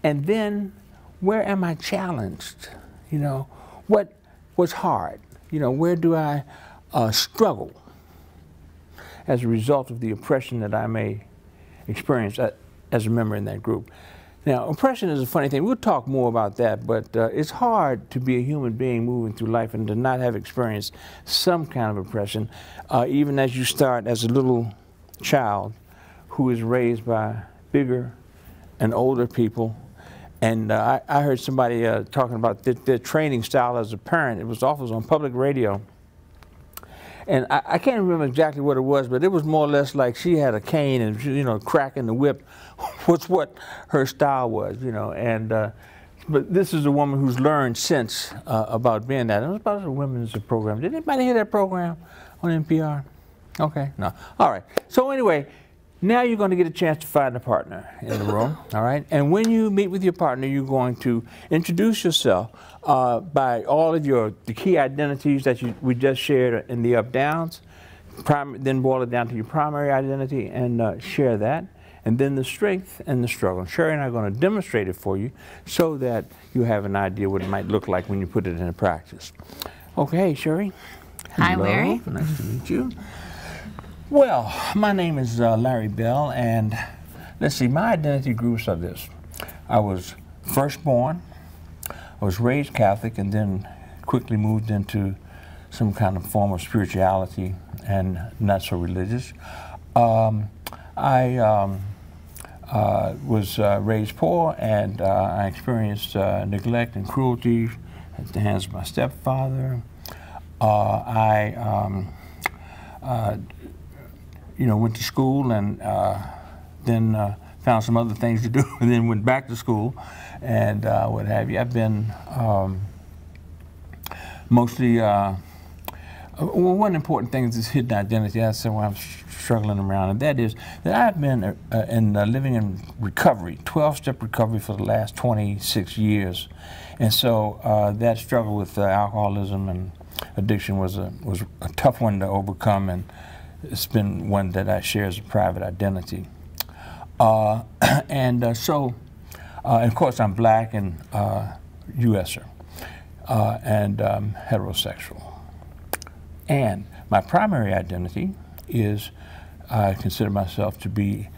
And then where am I challenged? You know, what's hard? You know, where do I struggle as a result of the oppression that I may experience as a member in that group? Now, oppression is a funny thing. We'll talk more about that, but it's hard to be a human being moving through life and to not have experienced some kind of oppression, even as you start as a little child who is raised by bigger and older people. And I heard somebody talking about their training style as a parent. It was on public radio. And I can't remember exactly what it was, but it was more or less like she had a cane and, you know, cracking the whip was what her style was, you know. And but this is a woman who's learned since about being that. It was about the women's program. Did anybody hear that program on NPR? Okay, no. All right. So anyway, now you're going to get a chance to find a partner in the room, all right? And when you meet with your partner, you're going to introduce yourself by all of the key identities that we just shared in the up-downs, then boil it down to your primary identity and share that, and then the strength and the struggle. And Cherie and I are going to demonstrate it for you so that you have an idea what it might look like when you put it into practice. Okay, Cherie, Hi, Hello. Larry. Nice to meet you. Well, my name is Larry Bell, and let's see, my identity groups are this. I was first born, I was raised Catholic, and then quickly moved into some kind of form of spirituality and not so religious. I was raised poor, and I experienced neglect and cruelty at the hands of my stepfather. Went to school and then found some other things to do, and then went back to school and what have you. I've been mostly, one important thing is this hidden identity. That's why I'm struggling around, and that is that I've been living in recovery, 12-step recovery for the last 26 years. And so that struggle with alcoholism and addiction was a tough one to overcome, and it's been one that I share as a private identity. So, of course, I'm black and U.S.er, and heterosexual. And my primary identity is I consider myself to be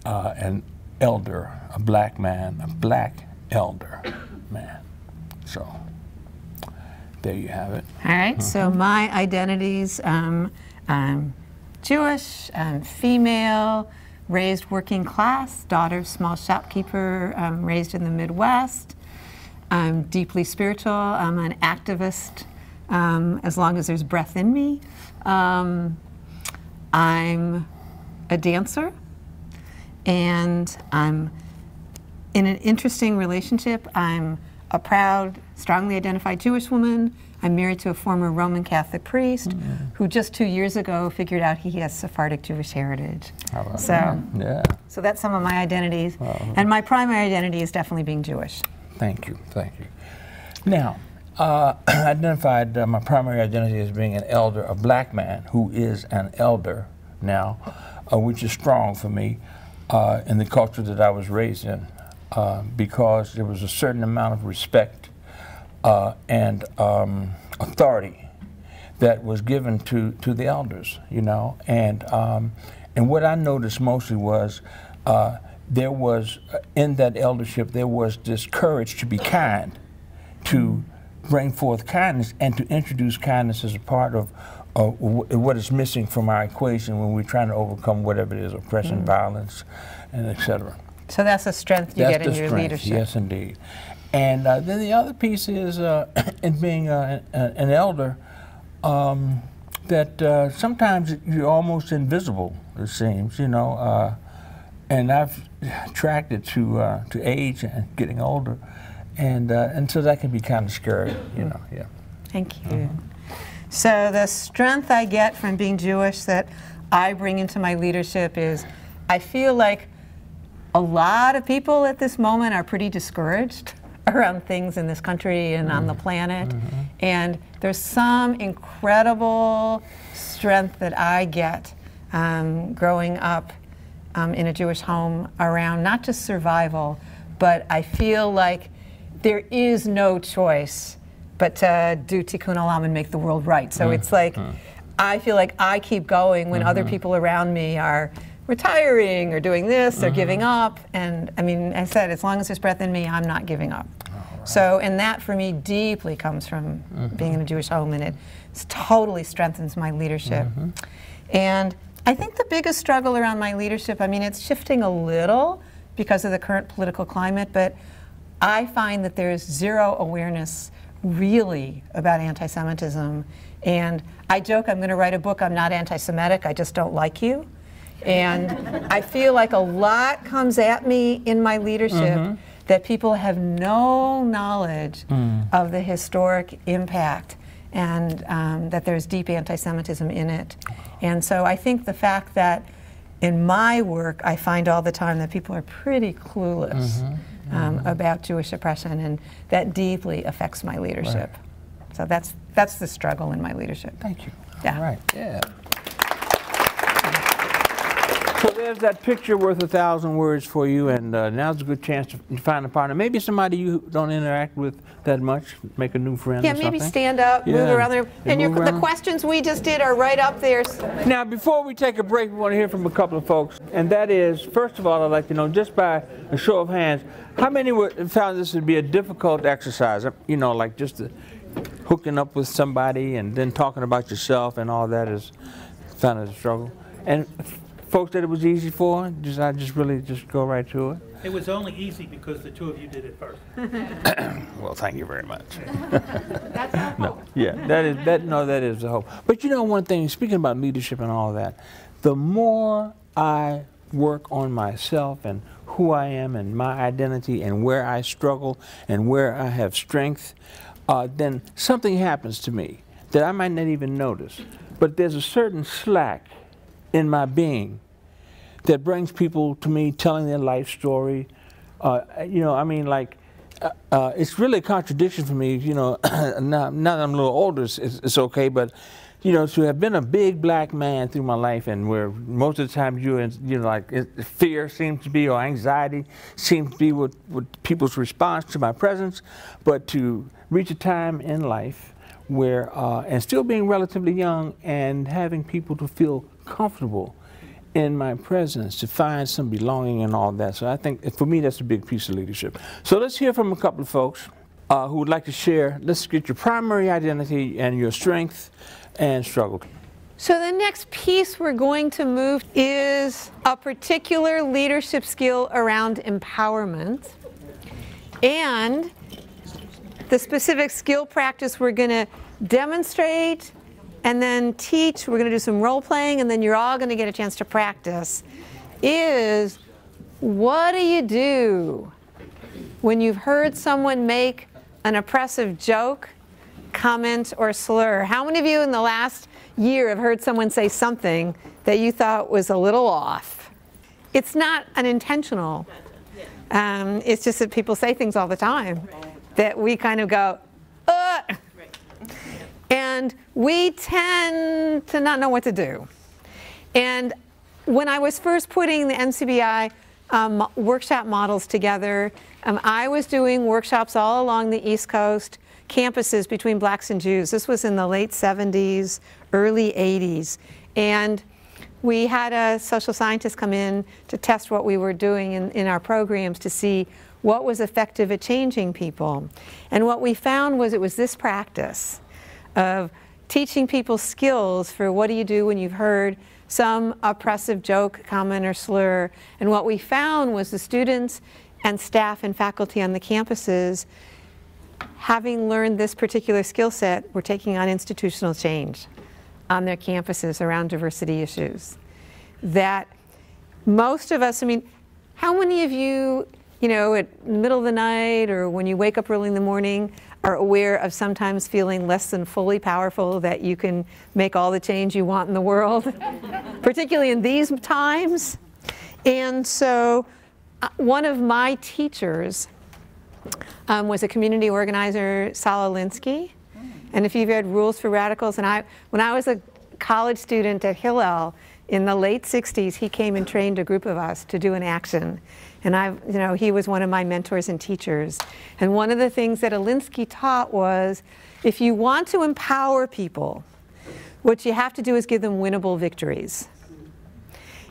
an elder, a black man, a black elder man. So there you have it. All right, so my identities, I'm Jewish, I'm female, raised working class, daughter of small shopkeeper, raised in the Midwest. I'm deeply spiritual, I'm an activist as long as there's breath in me. I'm a dancer, and I'm in an interesting relationship. I'm a proud, strongly identified Jewish woman. I'm married to a former Roman Catholic priest who just 2 years ago figured out he has Sephardic Jewish heritage. How about So, that? Yeah. so that's some of my identities. And my primary identity is definitely being Jewish. Thank you, thank you. Now, I identified my primary identity as being an elder, a black man who is an elder now, which is strong for me in the culture that I was raised in, because there was a certain amount of respect and authority that was given to the elders, you know. And what I noticed mostly was there was, in that eldership, there was this courage to be kind, to bring forth kindness, and to introduce kindness as a part of what is missing from our equation when we're trying to overcome whatever it is, oppression, violence, and etc. So that's a strength you get in your strength. leadership. Yes, indeed. And then the other piece is in being an elder, that sometimes you're almost invisible, it seems, you know. And I've tracked it to age and getting older, and so that can be kind of scary, you know. Yeah. Thank you. So the strength I get from being Jewish that I bring into my leadership is I feel like a lot of people at this moment are pretty discouraged around things in this country and on the planet. And there's some incredible strength that I get growing up in a Jewish home around not just survival, but I feel like there is no choice but to do tikkun olam and make the world right. So it's like, I feel like I keep going when other people around me are retiring or doing this or giving up. And I mean, I said, as long as there's breath in me, I'm not giving up. Right. So, and that for me deeply comes from being in a Jewish home, and it totally strengthens my leadership. And I think the biggest struggle around my leadership, I mean, it's shifting a little because of the current political climate, but I find that there's zero awareness really about anti-Semitism. And I joke, I'm going to write a book, I'm not anti-Semitic, I just don't like you. And I feel like a lot comes at me in my leadership that people have no knowledge of the historic impact, and that there's deep anti-Semitism in it. And so I think the fact that in my work I find all the time that people are pretty clueless about Jewish oppression, and that deeply affects my leadership. Right. So that's the struggle in my leadership. Thank you. Yeah. All right. Yeah. So there's that picture worth 1,000 words for you, and now's a good chance to find a partner. Maybe somebody you don't interact with that much, make a new friend. Yeah, or maybe something. stand up, move Yeah, around there. And move the around. questions we just did are right up there. Now, before we take a break, we want to hear from a couple of folks, and that is, first of all, I'd like to know, just by a show of hands, how many found this to be a difficult exercise? You know, like just hooking up with somebody and then talking about yourself and all that is found as a struggle. And folks that it was easy for, I just really go right to it. It was only easy because the two of you did it first. Well, thank you very much. That's our hope. Yeah, that is the hope. But you know one thing, speaking about leadership and all that, the more I work on myself and who I am and my identity and where I struggle and where I have strength, then something happens to me that I might not even notice. But there's a certain slack in my being that brings people to me telling their life story. You know, I mean, like, it's really a contradiction for me, you know, now that I'm a little older, it's okay, but, you know, to have been a big black man through my life and where most of the time fear seems to be, or anxiety seems to be what people's response to my presence, but to reach a time in life where, and still being relatively young and having people to feel comfortable in my presence, to find some belonging and all that. So I think, for me, that's a big piece of leadership. So let's hear from a couple of folks who would like to share. Let's get your primary identity and your strength and struggle. So the next piece we're going to move is a particular leadership skill around empowerment. And the specific skill practice we're going to demonstrate and then teach, we're going to do some role playing, and then you're all going to get a chance to practice, is what do you do when you've heard someone make an oppressive joke, comment, or slur? How many of you in the last year have heard someone say something that you thought was a little off? It's not unintentional. It's just that people say things all the time that we kind of go, ugh. And we tend to not know what to do. And when I was first putting the NCBI workshop models together, I was doing workshops all along the East Coast campuses between blacks and Jews. This was in the late 70s, early 80s. And we had a social scientist come in to test what we were doing in our programs to see what was effective at changing people. And what we found was it was this practice of teaching people skills for what do you do when you've heard some oppressive joke, comment, or slur. And what we found was the students and staff and faculty on the campuses, having learned this particular skill set, were taking on institutional change on their campuses around diversity issues. That most of us, I mean, how many of you, you know, at the middle of the night or when you wake up early in the morning, are aware of sometimes feeling less than fully powerful, that you can make all the change you want in the world, particularly in these times? And so one of my teachers was a community organizer, Sala Linsky. And if you've read Rules for Radicals, and when I was a college student at Hillel in the late 60s, he came and trained a group of us to do an action. And he was one of my mentors and teachers. And one of the things that Alinsky taught was, if you want to empower people, what you have to do is give them winnable victories.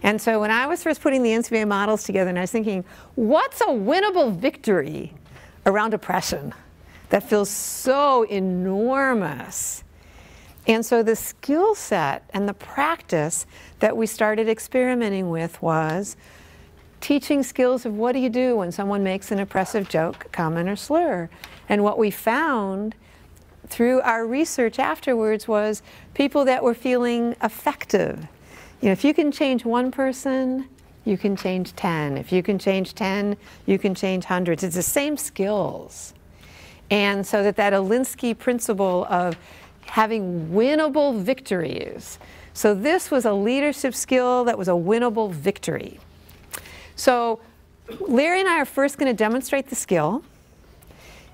And so when I was first putting the NCBI models together, and I was thinking, what's a winnable victory around oppression that feels so enormous? And so the skill set and the practice that we started experimenting with was teaching skills of what do you do when someone makes an oppressive joke, comment, or slur. And what we found through our research afterwards was people that were feeling effective. You know, if you can change one person, you can change 10. If you can change 10, you can change hundreds. It's the same skills. And so that Alinsky principle of having winnable victories. So this was a leadership skill that was a winnable victory. So Larry and I are first going to demonstrate the skill,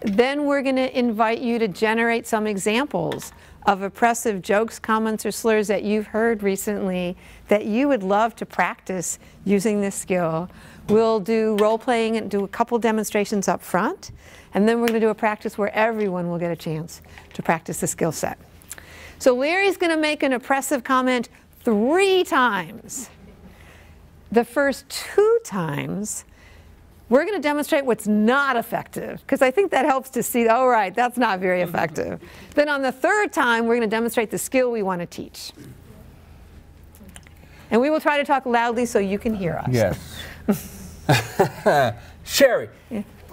Then we're going to invite you to generate some examples of oppressive jokes, comments, or slurs that you've heard recently that you would love to practice using this skill. We'll do role-playing and do a couple demonstrations up front, and then we're going to do a practice where everyone will get a chance to practice the skill set. So Larry's going to make an oppressive comment 3 times. The first 2 times, we're going to demonstrate what's not effective, because I think that helps to see, oh, right, that's not very effective. Then on the 3rd time, we're going to demonstrate the skill we want to teach. And we will try to talk loudly so you can hear us. Yes. Cherie,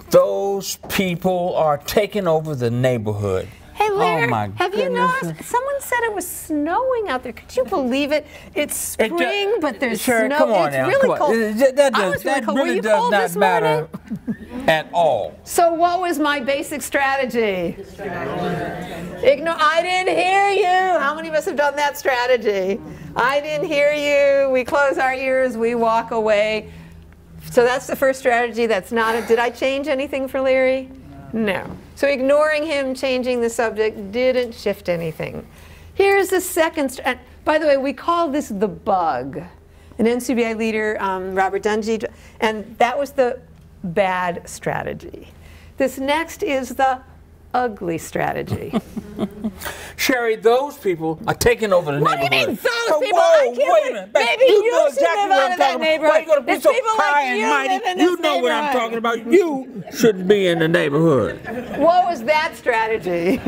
those people are taking over the neighborhood. Hey, Larry, oh my have you noticed? Someone said it was snowing out there. Could you believe it? It's spring, but there's Cherie, snow. come on it's now, really come cold. on. That Were really you does cold not this matter morning? at all. So what was my basic strategy? Ignore. I didn't hear you. How many of us have done that strategy? I didn't hear you. We close our ears. We walk away. So that's the first strategy. That's not a, did I change anything for Larry? No. So ignoring him, changing the subject, didn't shift anything. Here's the second, by the way, we call this the bug. An NCBI leader, Robert Dungy, and that was the bad strategy. This next is the ugly strategy. Cherie, those people are taking over the neighborhood. What do you mean, those people? Whoa, I can't wait a minute. Maybe you should live out of that neighborhood. Why you gonna be It's so people high like you and live in mighty? this You know what I'm neighborhood. talking about. You shouldn't be in the neighborhood. What was that strategy?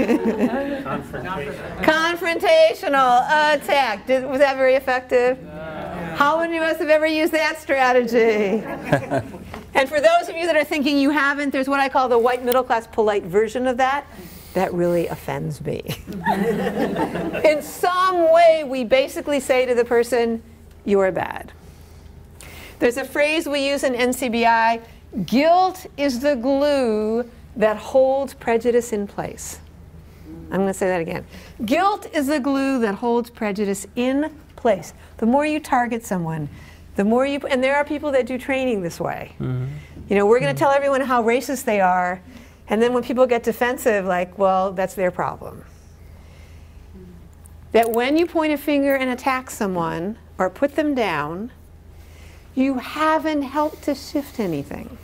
Confrontational attack. Was that very effective? How many of us have ever used that strategy? And for those of you that are thinking you haven't, there's what I call the white middle class polite version of that. That really offends me. In some way, we basically say to the person, you're bad. There's a phrase we use in NCBI, guilt is the glue that holds prejudice in place. I'm going to say that again. Guilt is the glue that holds prejudice in place. The more you target someone, the more you, and there are people that do training this way. Mm-hmm. You know, we're going to tell everyone how racist they are, and then when people get defensive, like, well, that's their problem. That when you point a finger and attack someone or put them down, you haven't helped to shift anything.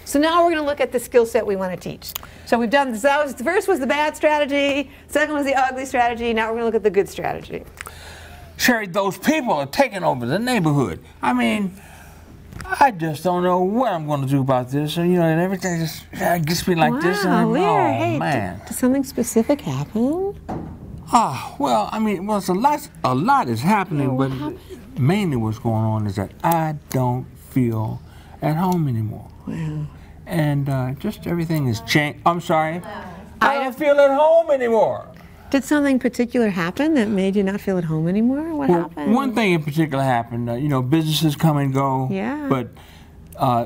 So now we're going to look at the skill set we want to teach. So we've done, so that was, the first was the bad strategy, second was the ugly strategy, now we're going to look at the good strategy. Cherie, those people are taking over the neighborhood. I mean, I just don't know what I'm going to do about this. And, you know, and everything just gets me like this. And I'm, Larry, oh, hey, man. Did something specific happen? Oh, well, I mean, well, it's a lot is happening, but mainly what's going on is that I don't feel at home anymore. Wow. And just everything has changed. I'm sorry. I don't feel at home anymore. Did something particular happen that made you not feel at home anymore? What happened? One thing in particular happened. You know, businesses come and go. Yeah. But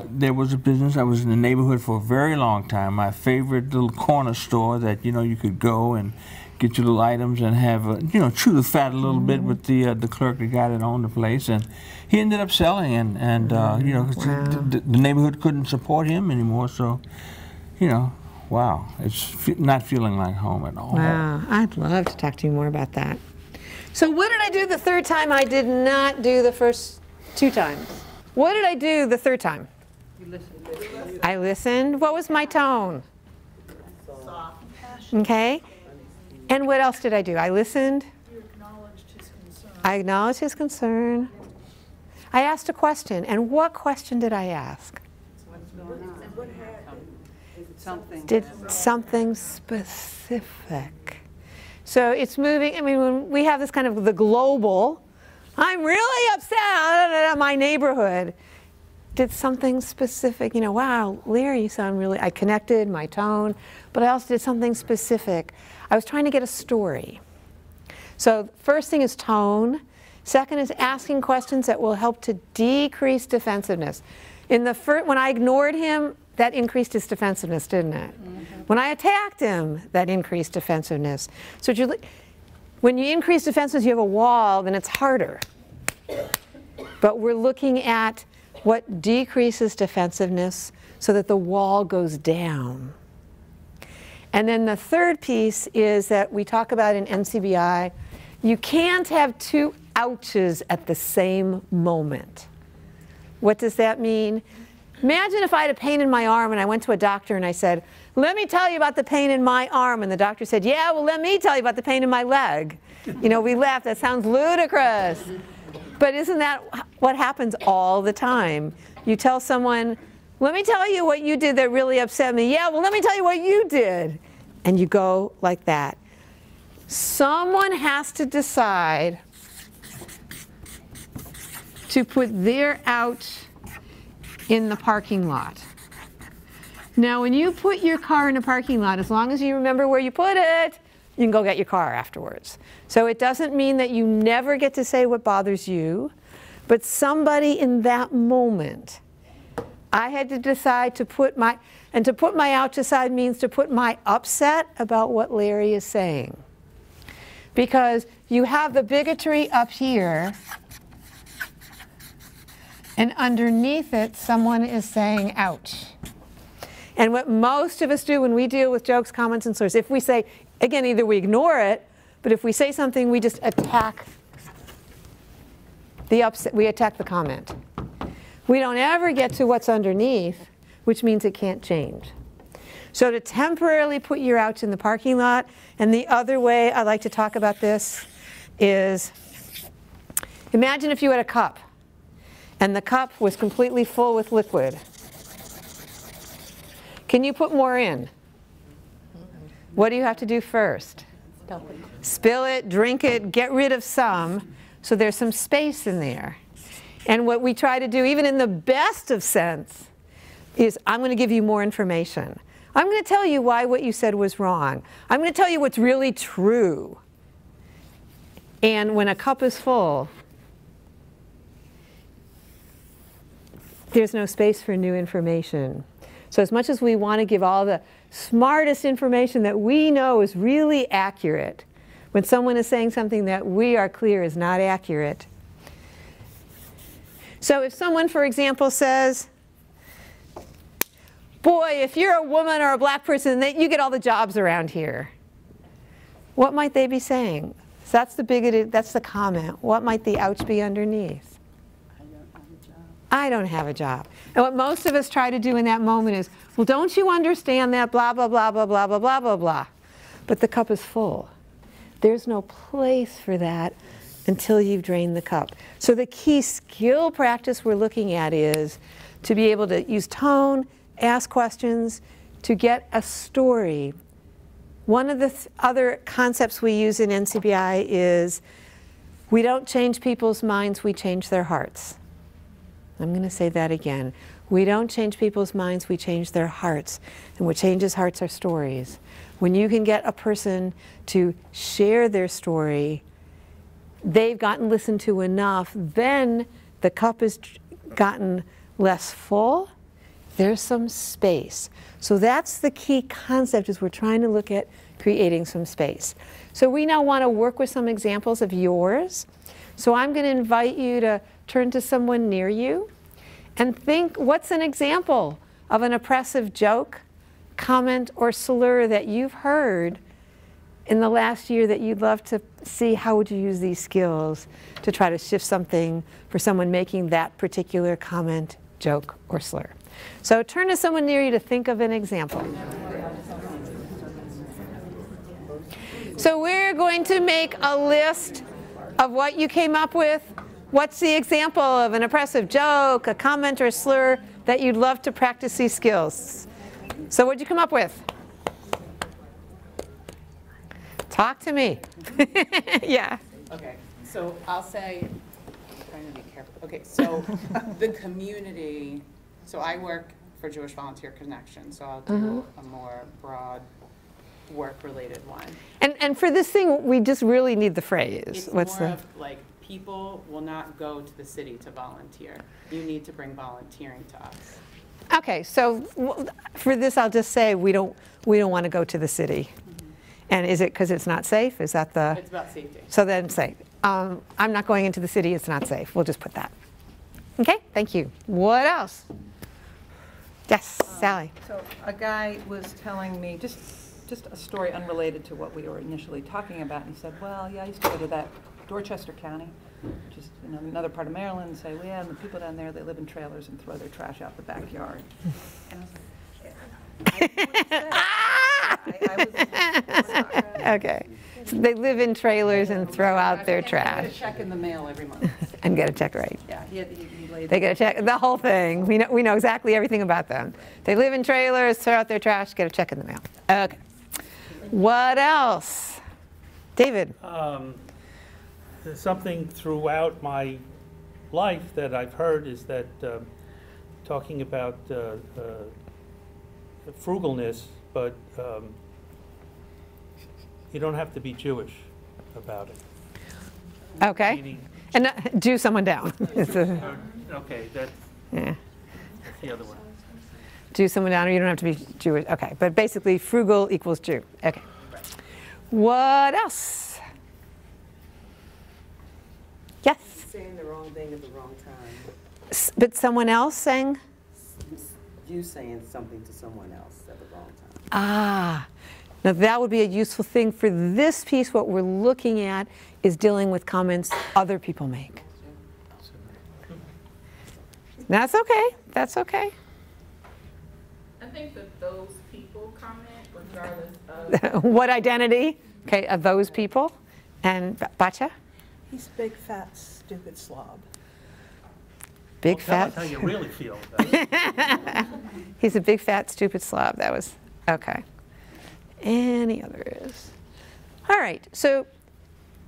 there was a business that was in the neighborhood for a very long time. My favorite little corner store that, you know, you could go and get your little items and have, you know, chew the fat a little bit with the clerk that got it on the place. And he ended up selling, and you know, the neighborhood couldn't support him anymore. So, you know, wow, it's not feeling like home at all. Wow, I'd love to talk to you more about that. So what did I do the third time I did not do the first 2 times? What did I do the third time? You listened. I listened. What was my tone? Soft. Okay. And what else did I do? I listened. You acknowledged his concern. I acknowledged his concern. I asked a question. And what question did I ask? What's going on? What happened? Is it something? Did something specific. So it's moving. I mean, when we have this kind of the global, I'm really upset at my neighborhood. Did something specific, you know, wow, Larry, you sound really, I connected my tone, but I also did something specific. I was trying to get a story. So first thing is tone. Second is asking questions that will help to decrease defensiveness. In the first, when I ignored him, that increased his defensiveness, didn't it? Mm-hmm. When I attacked him, that increased defensiveness. So when you increase defensiveness, you have a wall, then it's harder. But we're looking at what decreases defensiveness so that the wall goes down. And then the third piece is that we talk about in NCBI, you can't have two ouches at the same moment. What does that mean? Imagine if I had a pain in my arm and I went to a doctor and I said, let me tell you about the pain in my arm. And the doctor said, yeah, well, let me tell you about the pain in my leg. You know, we laugh. That sounds ludicrous. But isn't that what happens all the time? You tell someone, let me tell you what you did that really upset me. Yeah, well, let me tell you what you did. And you go like that. Someone has to decide to put their ouch in the parking lot. Now, when you put your car in a parking lot, as long as you remember where you put it, you can go get your car afterwards. So it doesn't mean that you never get to say what bothers you, but somebody in that moment, I had to decide to put my, and to put my ouch aside means to put my upset about what Larry is saying. Because you have the bigotry up here, and underneath it, someone is saying, ouch. And what most of us do when we deal with jokes, comments, and slurs, if we say, again, either we ignore it, but if we say something, we just attack the upset, we attack the comment. We don't ever get to what's underneath, which means it can't change. So to temporarily put your ouch in the parking lot, and the other way I like to talk about this is, imagine if you had a cup, and the cup was completely full with liquid. Can you put more in? What do you have to do first? Spill it, drink it, get rid of some, so there's some space in there. And what we try to do, even in the best of sense, is I'm going to give you more information. I'm going to tell you why what you said was wrong. I'm going to tell you what's really true. And when a cup is full, there's no space for new information. So as much as we want to give all the smartest information that we know is really accurate, when someone is saying something that we are clear is not accurate. So if someone, for example, says, boy, if you're a woman or a black person, you get all the jobs around here. What might they be saying? So that's the bigoted, that's the comment. What might the ouch be underneath? I don't have a job. And what most of us try to do in that moment is, well, don't you understand that blah, blah, blah, blah, blah, blah, blah, blah, blah. But the cup is full. There's no place for that until you've drained the cup. So the key skill practice we're looking at is to be able to use tone, ask questions, to get a story. One of the other concepts we use in NCBI is we don't change people's minds, we change their hearts. I'm going to say that again. We don't change people's minds, we change their hearts. And what changes hearts are stories. When you can get a person to share their story, they've gotten listened to enough, then the cup has gotten less full, there's some space. So that's the key concept, is we're trying to look at creating some space. So we now want to work with some examples of yours. So I'm going to invite you to turn to someone near you and think, what's an example of an oppressive joke, comment, or slur that you've heard in the last year that you'd love to see? How would you use these skills to try to shift something for someone making that particular comment, joke, or slur? So turn to someone near you to think of an example. So we're going to make a list of what you came up with. What's the example of an oppressive joke, a comment, or a slur that you'd love to practice these skills? So what'd you come up with? Talk to me. Yeah. Okay, so I'll say, I'm trying to be careful. Okay, so the community, so I work for Jewish Volunteer Connection, so I'll do a more broad work-related one. And for this thing, we just really need the phrase. It's What's more the? of like, people will not go to the city to volunteer. You need to bring volunteering to us. Okay, so for this, I'll just say we don't want to go to the city. And is it because it's not safe? Is that the? It's about safety. So then say, I'm not going into the city, it's not safe. We'll just put that. Okay, thank you. What else? Yes, Sally. So a guy was telling me, just just a story unrelated to what we were initially talking about. And he said, well, yeah, I used to go to that Dorchester County, just another part of Maryland, and say, well, yeah, and the people down there, they live in trailers and throw their trash out the backyard. And I was like, Okay. So they live in trailers and throw out their Get a trash. check in the mail every month. And get a check right. Yeah, he laid They get a check, the whole thing. We know exactly everything about them. They live in trailers, throw out their trash, get a check in the mail. Okay. What else? David? There's something throughout my life that I've heard is that talking about frugalness, but you don't have to be Jewish about it. Okay. Meaning, And Jew someone down. okay, that's Yeah. the other one. Jew someone down, or you don't have to be Jewish. Okay. But basically, frugal equals Jew. Okay. What else? Yes. Saying the wrong thing at the wrong time. But someone else saying? You saying something to someone else at the wrong time. Ah. Now that would be a useful thing for this piece. What we're looking at is dealing with comments other people make. That's okay. That's okay. I think that those people comment regardless of. What identity? Okay, of those people. And Bacha? He's big, fat, stupid slob. Big Well, tell us fat. how you really feel about it. He's a big, fat, stupid slob. That was, okay. Any others? All right, so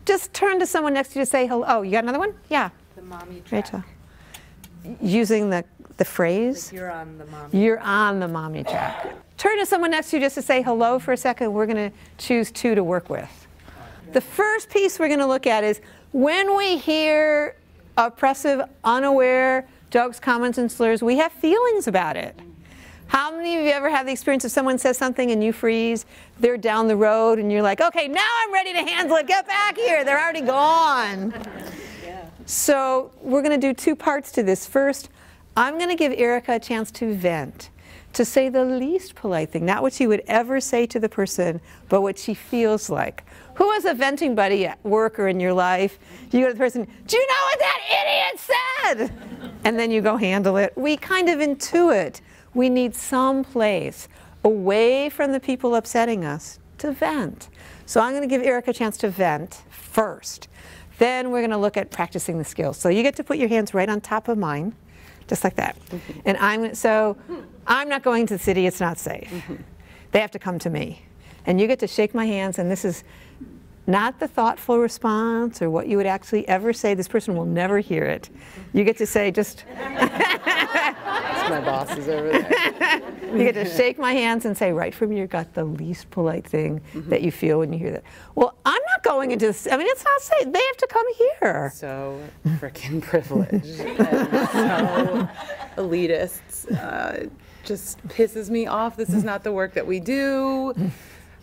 just turn to someone next to you to say hello. Oh, you got another one? Yeah. The mommy track. Rachel. Using the phrase? Like you're on the mommy. You're on the mommy track. Turn to someone next to you just to say hello for a second. We're going to choose two to work with. The first piece we're going to look at is when we hear oppressive, unaware jokes, comments, and slurs, we have feelings about it. How many of you ever have the experience if someone says something and you freeze, they're down the road and you're like, okay, now I'm ready to handle it, get back here, they're already gone. Yeah. So we're going to do two parts to this. First, I'm going to give Erica a chance to vent, to say the least polite thing, not what she would ever say to the person, but what she feels like. Who has a venting buddy at work or in your life? You go to the person, do you know what that idiot said? And then you go handle it. We kind of intuit. We need some place away from the people upsetting us to vent. So I'm going to give Erica a chance to vent first. Then we're going to look at practicing the skills. So you get to put your hands right on top of mine, just like that. And I'm not going to the city, it's not safe. They have to come to me. And you get to shake my hands, and this is not the thoughtful response or what you would actually ever say. This person will never hear it. You get to say just... My boss is over there. You get to shake my hands and say right from your gut the least polite thing that you feel when you hear that. Well, I'm not going into this. I mean, it's not safe. They have to come here. So freaking privileged and so elitist. Just pisses me off. This is not the work that we do.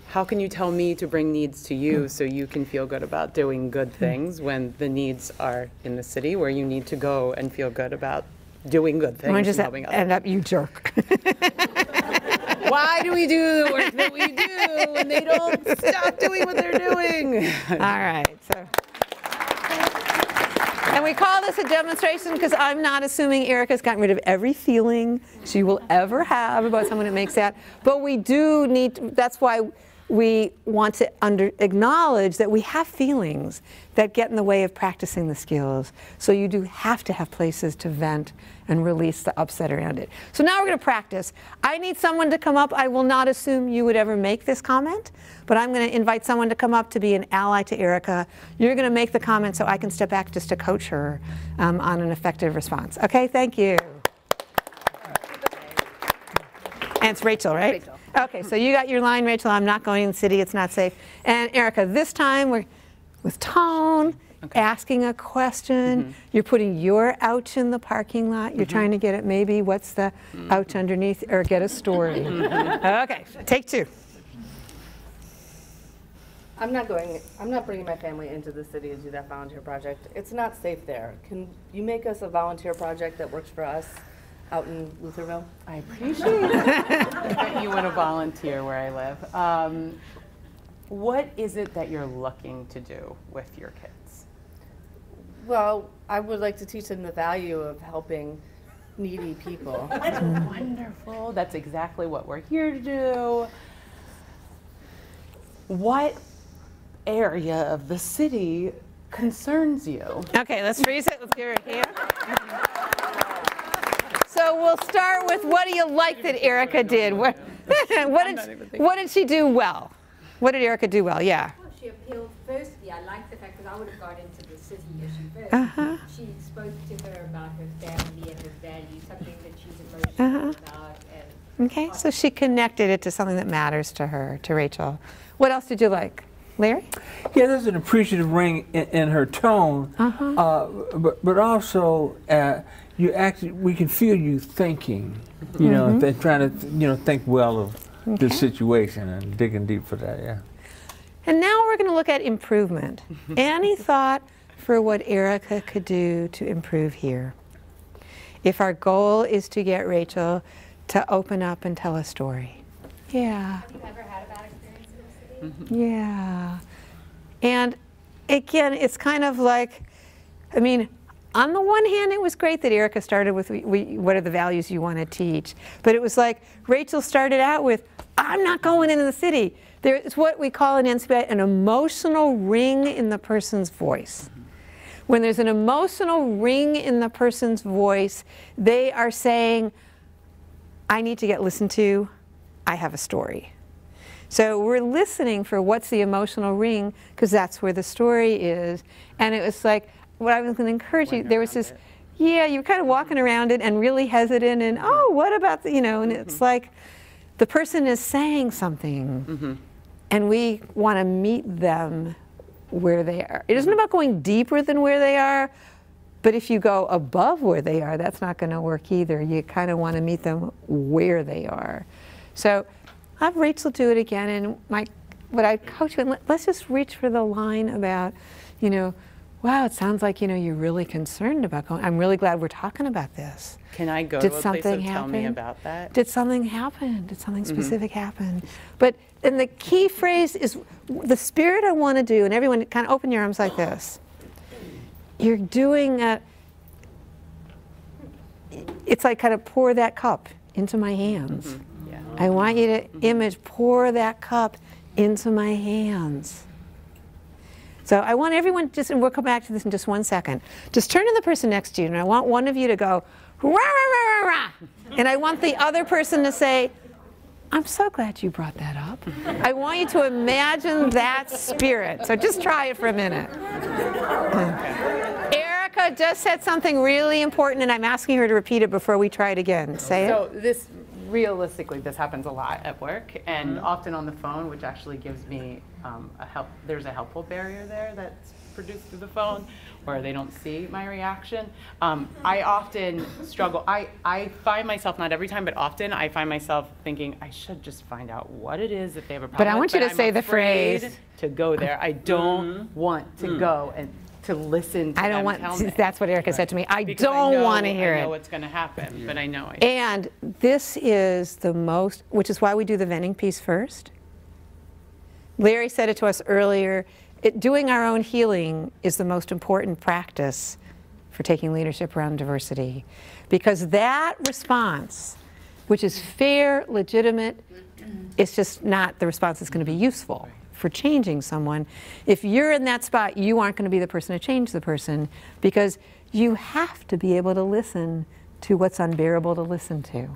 How can you tell me to bring needs to you so you can feel good about doing good things when the needs are in the city where you need to go and feel good about doing good things and just helping others? end up, you jerk. Why do we do the work that we do when they don't stop doing what they're doing? All right. So. And we call this a demonstration because I'm not assuming Erica's gotten rid of every feeling she will ever have about someone that makes that. But we do need to, that's why we want to acknowledge that we have feelings that get in the way of practicing the skills. So you do have to have places to vent and release the upset around it. So now we're going to practice. I need someone to come up. I will not assume you would ever make this comment, but I'm going to invite someone to come up to be an ally to Erica. You're going to make the comment so I can step back just to coach her on an effective response. Okay, thank you. And it's Rachel, right? Rachel. Okay, so you got your line, Rachel. I'm not going in the city. It's not safe. And Erica, this time we're with tone, asking a question. You're putting your ouch in the parking lot. You're trying to get it maybe what's the ouch underneath, or get a story. Okay, take two. I'm not bringing my family into the city to do that volunteer project. It's not safe there. Can you make us a volunteer project that works for us? out in Lutherville. I appreciate that you want to volunteer where I live. What is it that you're looking to do with your kids? Well, I would like to teach them the value of helping needy people. That's wonderful. That's exactly what we're here to do. What area of the city concerns you? Okay, let's freeze it. Let's give her a hand. So we'll start with, what do you like that Erica did? What did she do well? What did Erica do well? Yeah. Well, she appealed firstly. I like the fact that I would have got into the city issue first. She spoke to her about her family and her values, something that she's emotional about. And Okay, so she connected it to something that matters to her, to Rachel. What else did you like? Larry? Yeah, there's an appreciative ring in her tone, but also we can feel you thinking, you know, trying to think well of the situation and digging deep for that. Yeah. And now we're going to look at improvement. Any thought for what Erica could do to improve here? If our goal is to get Rachel to open up and tell a story. Yeah. have you ever had a bad experience in the city? Yeah. And again, it's kind of like, I mean, on the one hand, it was great that Erica started with what are the values you want to teach. But it was like Rachel started out with, I'm not going into the city. There's what we call in NCBI an emotional ring in the person's voice. When there's an emotional ring in the person's voice, they are saying, I need to get listened to. I have a story. So we're listening for what's the emotional ring, because that's where the story is. And it was like, what I was going to encourage you, there was this, yeah, you were kind of walking around it and really hesitant and, oh, what about the, you know, and it's like the person is saying something and we want to meet them where they are. It isn't about going deeper than where they are, but if you go above where they are, that's not going to work either. You kind of want to meet them where they are. So I'll have Rachel do it again, and what I coach you, and let's just reach for the line about, you know, wow, it sounds like, you know, you're really concerned about going. I'm really glad we're talking about this. Can I go to a place and tell me about that? Did something happen? Did something specific happen? But, and the key phrase is, the spirit I want to do, and everyone kind of open your arms like this. You're doing it's like kind of pour that cup into my hands. I want you to image, pour that cup into my hands. So I want everyone, and we'll come back to this in just 1 second. Just turn to the person next to you, and I want one of you to go, rah, rah, rah, rah, rah. And I want the other person to say, I'm so glad you brought that up. I want you to imagine that spirit. So just try it for a minute. Erica just said something really important, and I'm asking her to repeat it before we try it again. Say it. So realistically, this happens a lot at work and often on the phone, which actually gives me there's a helpful barrier there that's produced through the phone, or they don't see my reaction. I often struggle. I find myself, not every time, but often I find myself thinking I should just find out what it is that they have a problem with. But I want you to say the phrase. To go there. I don't want to go and to listen to I don't them want, tell me. that's what Erica said to me. I Because don't want to hear I it. know what's going to happen, but I know I And this is the most, which is why we do the venting piece first. Larry said it to us earlier, doing our own healing is the most important practice for taking leadership around diversity. Because that response, which is fair, legitimate, it's just not the response that's going to be useful for changing someone. If you're in that spot, you aren't going to be the person to change the person, because you have to be able to listen to what's unbearable to listen to.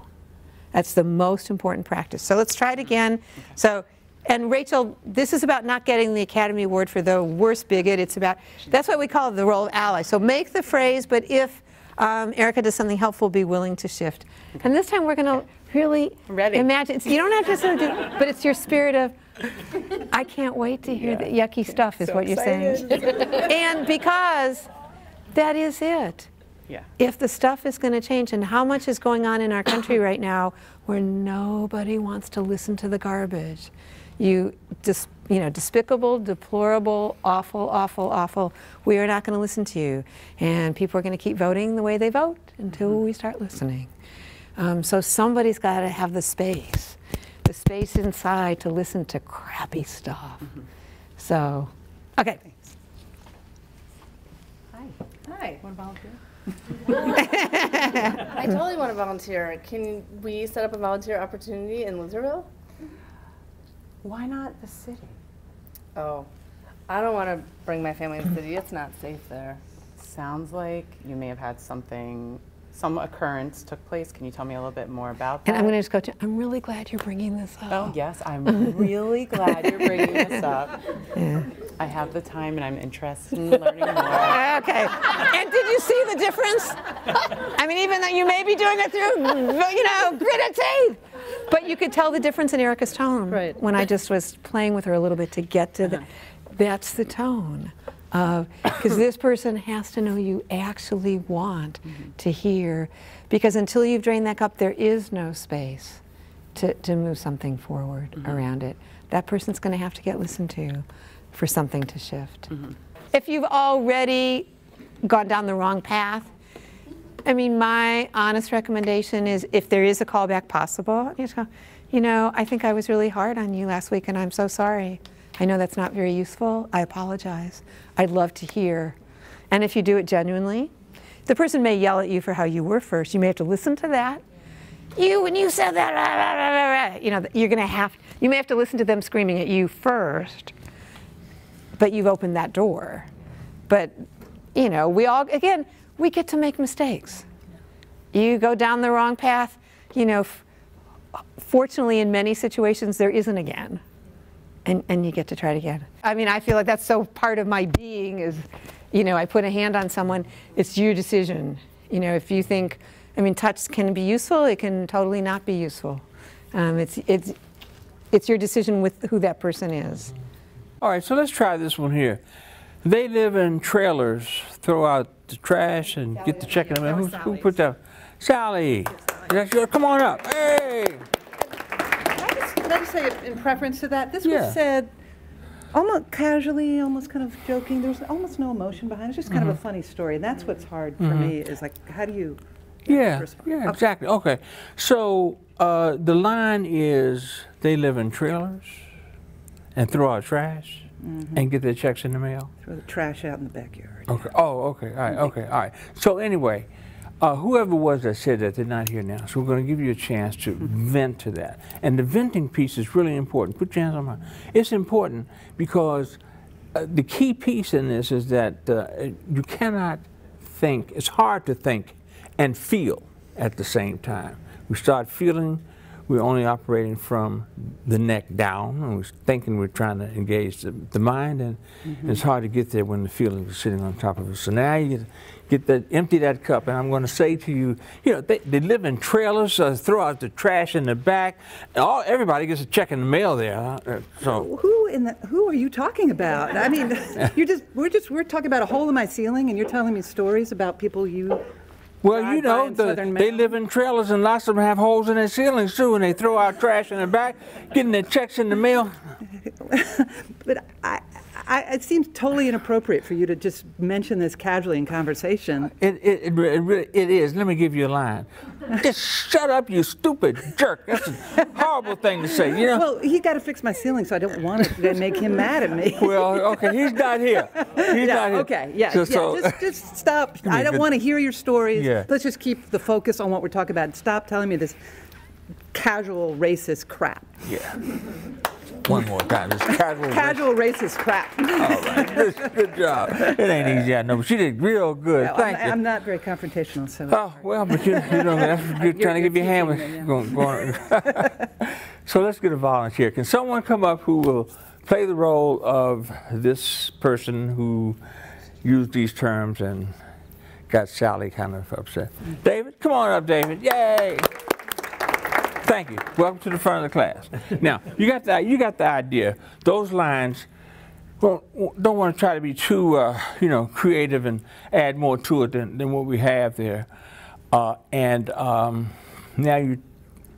That's the most important practice. So let's try it again. So, and Rachel, this is about not getting the Academy Award for the worst bigot. It's about, that's what we call the role of ally. So make the phrase, but if Erica does something helpful, be willing to shift. And this time we're going to really imagine, you don't have to sort of do, but it's your spirit of, I can't wait to hear the yucky stuff is so what you're saying. And because that is it. Yeah. If the stuff is going to change, and how much is going on in our country right now where nobody wants to listen to the garbage. despicable, deplorable, awful, awful, awful. We are not going to listen to you. And people are going to keep voting the way they vote until we start listening. So somebody's got to have the space inside to listen to crappy stuff. So, okay. Hi, want to volunteer? I totally want to volunteer. Can we set up a volunteer opportunity in Lutherville? Why not the city? Oh, I don't want to bring my family to the city. It's not safe there. Sounds like you may have had some occurrence took place. Can you tell me a little bit more about that? And I'm going to just go to, I'm really glad you're bringing this up. Oh, yes, I'm really glad you're bringing this up. Yeah. I have the time and I'm interested in learning more. Okay. And did you see the difference? I mean, even though you may be doing it through, gritted teeth, but you could tell the difference in Erica's tone when I just was playing with her a little bit to get to that's the tone. Because this person has to know you actually want to hear, because until you've drained that cup, there is no space to move something forward around it. That person's going to have to get listened to for something to shift. If you've already gone down the wrong path, I mean, my honest recommendation is if there is a callback possible, you just go, I think I was really hard on you last week and I'm so sorry. I know that's not very useful. I apologize. I'd love to hear. And if you do it genuinely, the person may yell at you for how you were first. You may have to listen to that. When you said that, you may have to listen to them screaming at you first, but you've opened that door. But, we get to make mistakes. You go down the wrong path, fortunately in many situations there isn't again. And you get to try it again. I mean, I feel like that's so part of my being is, I put a hand on someone, it's your decision. If you think, touch can be useful, it can totally not be useful. It's your decision with who that person is. All right, so let's try this one here. They live in trailers, throw out the trash and get the check in the mail. Who put that? Sally. That's yours. Come on up. Hey. Can I just say in preference to that, this was said almost casually, almost kind of joking. There's almost no emotion behind it. It's just kind of a funny story. And that's what's hard for me is like, how do you respond? Exactly. Okay. So the line is they live in trailers and throw out trash and get their checks in the mail. Throw the trash out in the backyard. Okay. Oh, okay. All right. Okay. All right. So anyway, whoever it was that said that, they're not here now. So we're going to give you a chance to vent to that. And the venting piece is really important. Put your hands on my. It's important because the key piece in this is that you cannot think. It's hard to think and feel at the same time. We start feeling, we're only operating from the neck down, and we're thinking we're trying to engage the mind, and it's hard to get there when the feeling is sitting on top of us. So now you get that, empty that cup, and I'm going to say to you, they live in trailers, throw out the trash in the back. Everybody gets a check in the mail there. So who are you talking about? I mean, we're talking about a hole in my ceiling, and you're telling me stories about people you. Well, they live in trailers, and lots of them have holes in their ceilings too, and they throw out trash in the back, getting their checks in the mail. But it seems totally inappropriate for you to just mention this casually in conversation. It is. Let me give you a line. Just shut up, you stupid jerk. That's a horrible thing to say, Well, he got to fix my ceiling, so I don't want it to make him mad at me. Well, okay, he's not here. He's not here. Okay, just stop. I don't want to hear your stories. Yeah. Let's just keep the focus on what we're talking about. Stop telling me this casual racist crap. Yeah. One more time. It's casual racist crap. All right. Good job. It ain't easy, I know, but she did real good. Well, Thank you. I'm not very confrontational, so. Oh, well, but you're trying to give your hand with. So let's get a volunteer. Can someone come up who will play the role of this person who used these terms and got Sally kind of upset? David, come on up, David. Yay! Thank you. Welcome to the front of the class. Now, you got the idea. Those lines, well, don't want to try to be too, creative and add more to it than what we have there. Now you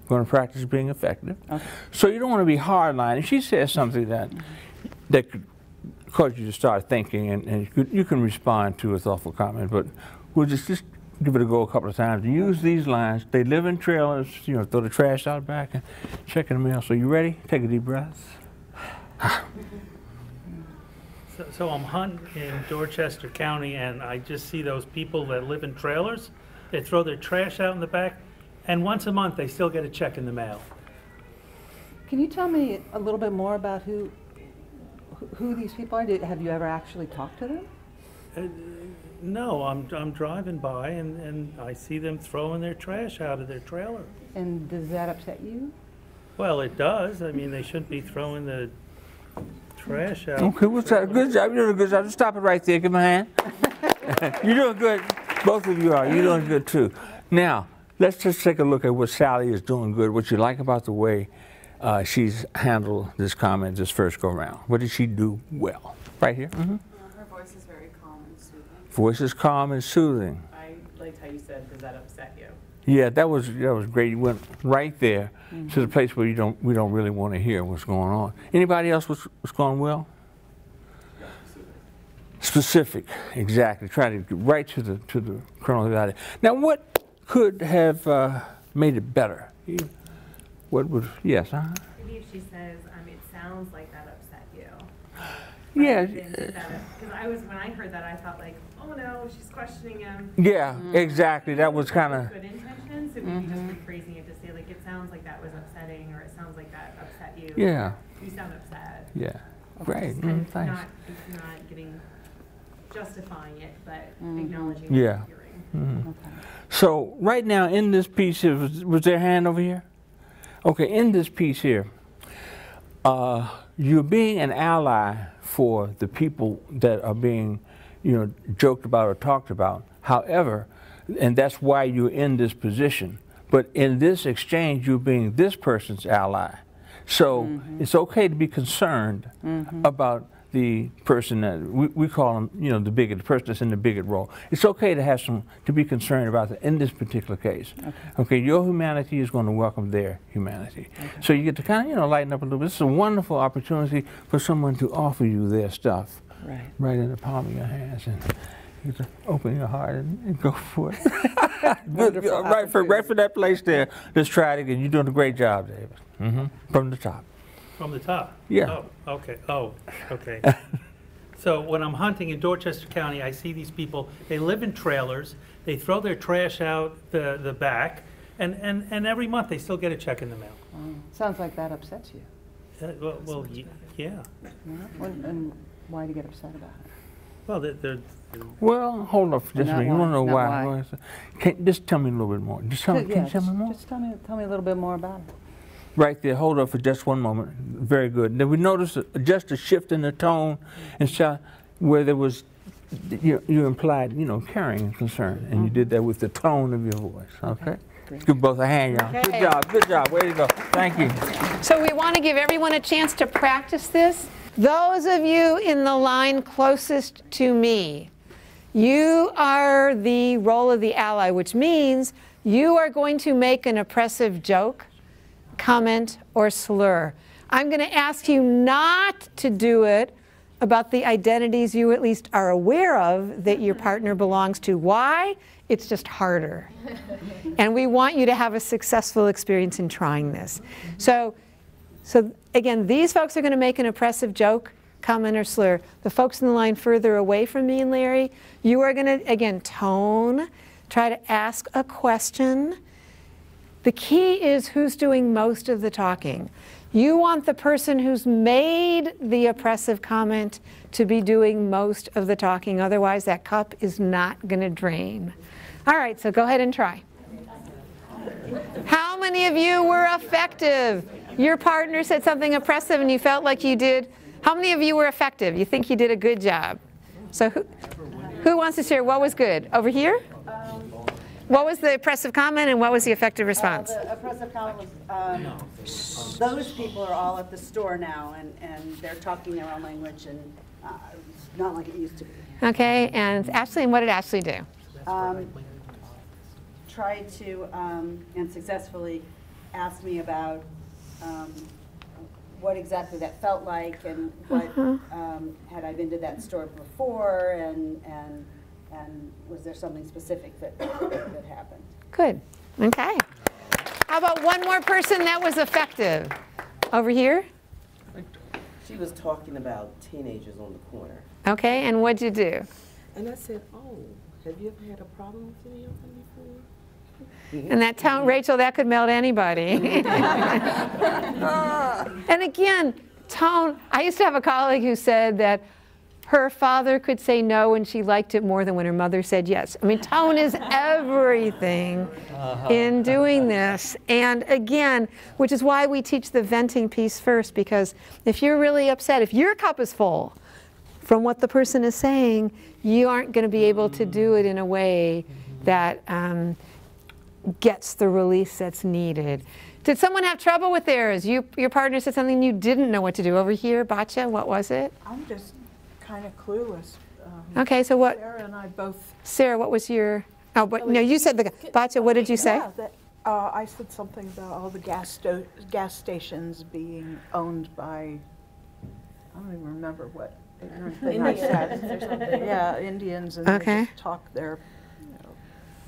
going to practice being effective. Okay. So you don't want to be hardline. If she says something that could cause you to start thinking, and you can respond to a thoughtful comment, but we'll just give it a go a couple of times. Use these lines. They live in trailers, you know, throw the trash out back and check in the mail. So you ready? Take a deep breath. So I'm hunting in Dorchester County, and I just see those people that live in trailers. They throw their trash out in the back, and once a month they still get a check in the mail. Can you tell me a little bit more about who these people are? Have you ever actually talked to them? No, I'm driving by, and I see them throwing their trash out of their trailer. And does that upset you? Well, it does. I mean, they shouldn't be throwing the trash out. Okay, what's that? Good job. You're doing a good job. Just stop it right there. Give me a hand. You're doing good. Both of you are. You're doing good too. Now, let's just take a look at what Sally is doing good. What you like about the way she's handled this comment this first go round. What did she do well? Right here. Mm-hmm. Her voice is very calm and soothing. Voice is calm and soothing. I liked how you said, does that upset you? Yeah, that was great. You went right there to the place where we don't really want to hear what's going on. Anybody else what's going well? Specific, exactly. Try to get right to the kernel of it. Now, what could have made it better? What would? Yes. Maybe if she says, "It sounds like that upset you." Yeah. Because when I heard that, I thought like, "Oh no, she's questioning him." Yeah, exactly. That was kind of good intention. So maybe just rephrasing it to say like, "It sounds like that was upsetting," or "It sounds like that upset you." Yeah. You sound upset. Yeah. Great. It's Thanks. not getting justifying it, but acknowledging Yeah. what you're hearing. Okay. So right now in this piece here, was there a hand over here? Okay, in this piece here, you're being an ally for the people that are being, joked about or talked about. However, and that's why you're in this position. But in this exchange, you're being this person's ally. So it's okay to be concerned about the person that we call them, the bigot, the person that's in the bigot role. It's okay to have to be concerned about that in this particular case. Okay, your humanity is going to welcome their humanity. So you get to kind of, lighten up a little bit. This is a wonderful opportunity for someone to offer you their stuff right in the palm of your hands, and you get to open your heart and go for it. right for that place there. Let's try it again. You're doing a great job, David. From the top. From the top? Yeah. Oh, okay. Oh, okay. So when I'm hunting in Dorchester County, I see these people. They live in trailers. They throw their trash out the back, and every month they still get a check in the mail. Sounds like that upsets you. Yeah. And why do you get upset about it? Well, they're well, hold up for just a minute. You want to know why? Just tell me a little bit more. Can you tell me more? Just tell me a little bit more about it. Right there. Hold up for just one moment. Very good. Then we noticed just a shift in the tone and sound where there was, you implied, caring and concern, and you did that with the tone of your voice. Okay. Give both a hand, y'all. Okay. Good job. Way to go. Thank you. So we want to give everyone a chance to practice this. Those of you in the line closest to me, you are the role of the ally, which means you are going to make an oppressive joke, comment, or slur. I'm going to ask you not to do it about the identities you at least are aware of that your partner belongs to. Why? It's just harder. And we want you to have a successful experience in trying this. So again, these folks are going to make an oppressive joke, comment, or slur. The folks in the line further away from me and Larry, you are going to, again, tone, try to ask a question. The key is who's doing most of the talking. You want the person who's made the oppressive comment to be doing most of the talking. Otherwise, that cup is not going to drain. All right, so go ahead and try. How many of you were effective? Your partner said something oppressive and you felt like you did. How many of you were effective? You think you did a good job? So who wants to share what was good? Over here? What was the oppressive comment and what was the effective response? The oppressive comment was, those people are all at the store now and they're talking their own language and it's not like it used to be. Okay, and Ashley, and what did Ashley do? Tried to and successfully asked me about what exactly that felt like, and what had I been to that store before, and was there something specific that happened? Good. Okay. How about one more person that was effective? Over here? She was talking about teenagers on the corner. Okay, and what'd you do? And I said, oh, have you ever had a problem with any of them before? And that tone, Rachel, that could melt anybody. And again, tone, I used to have a colleague who said that her father could say no and she liked it more than when her mother said yes. I mean, tone is everything in doing this. And again, which is why we teach the venting piece first, because if you're really upset, if your cup is full from what the person is saying, you aren't going to be able to do it in a way that gets the release that's needed. Did someone have trouble with theirs? Your partner said something you didn't know what to do. Over here, Batya, what was it? I'm just kind of clueless. Okay, so what? Sarah and I both. Sarah, what was your? Oh, but no, you said the Batya. What did you say? Yeah, I said something about all the gas stations being owned by. I don't even remember what thing I said. Indians or something. Yeah, Indians, and Okay. they just talk their,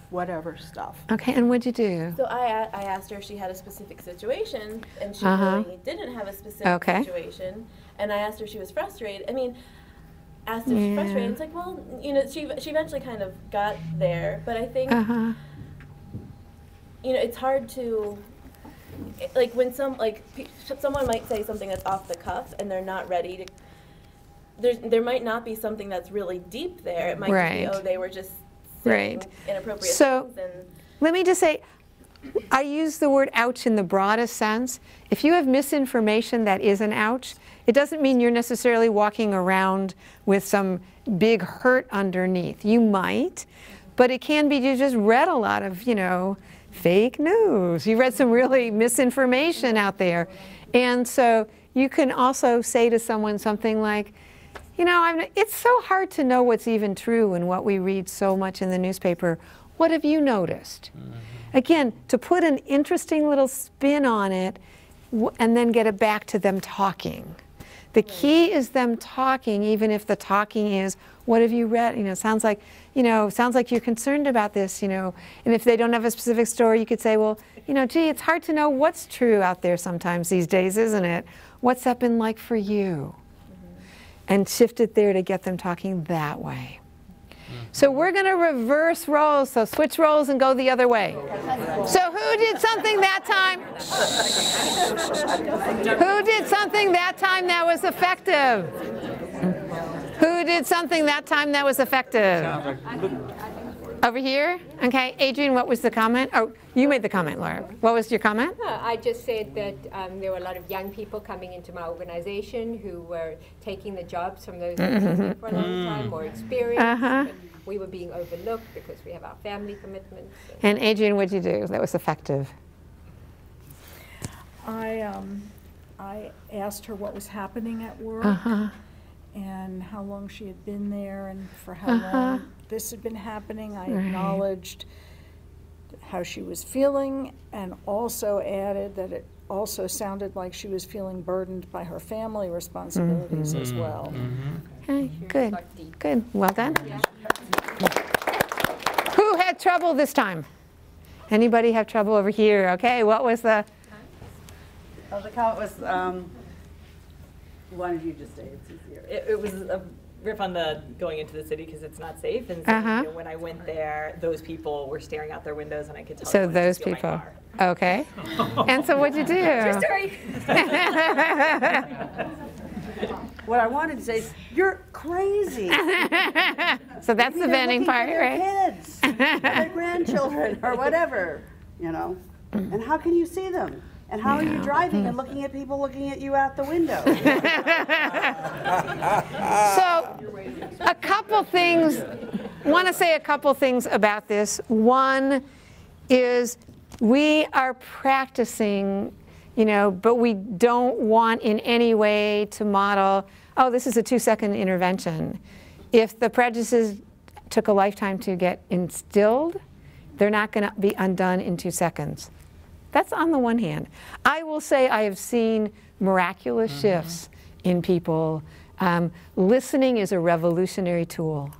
whatever stuff. Okay, and what'd you do? So I asked her if she had a specific situation, and she Uh-huh. really didn't have a specific Okay. situation. And I asked her if she was frustrated. I mean, asked if she was frustrated. It's like, well, she eventually kind of got there, but I think, it's hard to, like when someone might say something that's off the cuff and they're not ready to. There might not be something that's really deep there. It might just be, they were just saying inappropriate things. And let me just say, I use the word ouch in the broadest sense. If you have misinformation that is an ouch, it doesn't mean you're necessarily walking around with some big hurt underneath. You might, but it can be you just read a lot of, fake news. You read some really misinformation out there. And so you can also say to someone something like, it's so hard to know what's even true in what we read so much in the newspaper. What have you noticed? Again, to put an interesting little spin on it and then get it back to them talking. The key is them talking, even if the talking is, what have you read? Sounds like you're concerned about this, And if they don't have a specific story, you could say, well, gee, it's hard to know what's true out there sometimes these days, isn't it? What's that been like for you? And shift it there to get them talking that way. So we're going to reverse roles, so switch roles and go the other way. So who did something that time? Who did something that time that was effective? Who did something that time that was effective? Over here? Okay, Adrienne, what was the comment? Oh, you made the comment, Laura. What was your comment? I just said that there were a lot of young people coming into my organization who were taking the jobs from those who were for a long time, more experienced. But we were being overlooked because we have our family commitments. And Adrienne, what did you do that was effective? I asked her what was happening at work and how long she had been there and for how long this had been happening. I acknowledged how she was feeling and also added that it also sounded like she was feeling burdened by her family responsibilities as well. Okay, good, good, well done. Who had trouble this time? Anybody have trouble over here? Okay, what was the? Oh, the comment was, why did you just say it's easier? It was a riff on the going into the city because it's not safe. And so when I went there, those people were staring out their windows and I could tell. So those people. Okay. And so what'd you do? True story. What I wanted to say is, you're crazy. So that's the venting part, right? Kids, or their grandchildren, or whatever, And how can you see them? And how are you driving and looking at people looking at you out the window? So, a couple things, want to say a couple things about this. One is we are practicing, but we don't want in any way to model, oh, this is a 2-second intervention. If the prejudices took a lifetime to get instilled, they're not going to be undone in 2 seconds. That's on the one hand. I will say I have seen miraculous shifts in people. Listening is a revolutionary tool.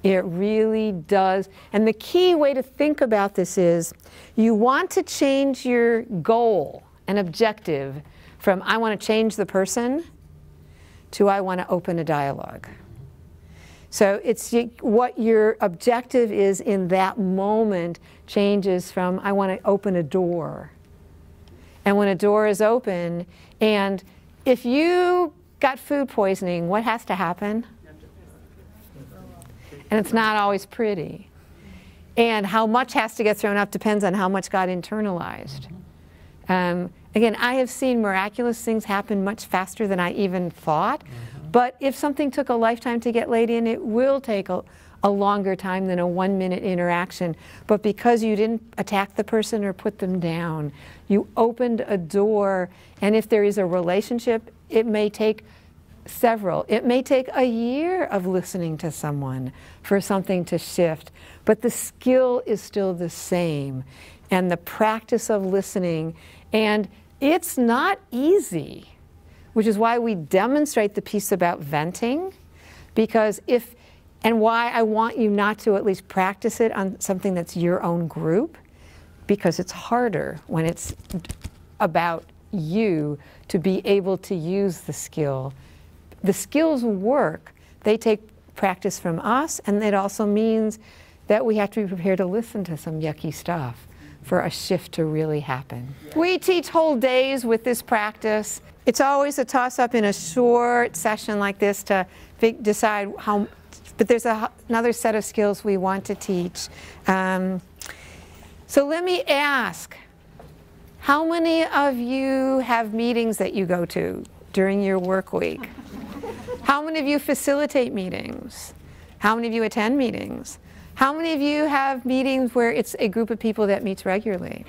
It really does. And the key way to think about this is you want to change your goal and objective from I want to change the person to I want to open a dialogue. So it's what your objective is in that moment changes from I want to open a door. And when a door is open, and if you got food poisoning, what has to happen? And it's not always pretty. And how much has to get thrown up depends on how much got internalized. Again, I have seen miraculous things happen much faster than I even thought. But if something took a lifetime to get laid in, it will take a longer time than a 1-minute interaction. But because you didn't attack the person or put them down, you opened a door. And if there is a relationship, it may take several. It may take a year of listening to someone for something to shift. But the skill is still the same. And the practice of listening. And it's not easy, which is why we demonstrate the piece about venting, because and why I want you not to at least practice it on something that's your own group, because it's harder when it's about you to be able to use the skill. The skills work. They take practice from us, and it also means that we have to be prepared to listen to some yucky stuff for a shift to really happen. We teach whole days with this practice. It's always a toss-up in a short session like this to decide how, but there's another set of skills we want to teach. So let me ask, how many of you have meetings that you go to during your work week? How many of you facilitate meetings? How many of you attend meetings? How many of you have meetings where it's a group of people that meets regularly?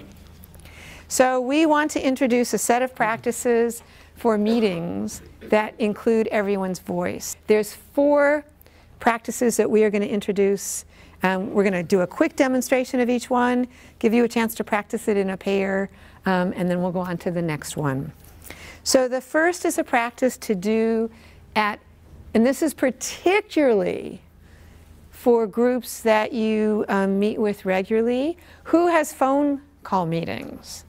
So we want to introduce a set of practices for meetings that include everyone's voice. There's 4 practices that we are going to introduce. We're going to do a quick demonstration of each one, give you a chance to practice it in a pair, and then we'll go on to the next one. So the first is a practice to do and this is particularly for groups that you meet with regularly. Who has phone call meetings?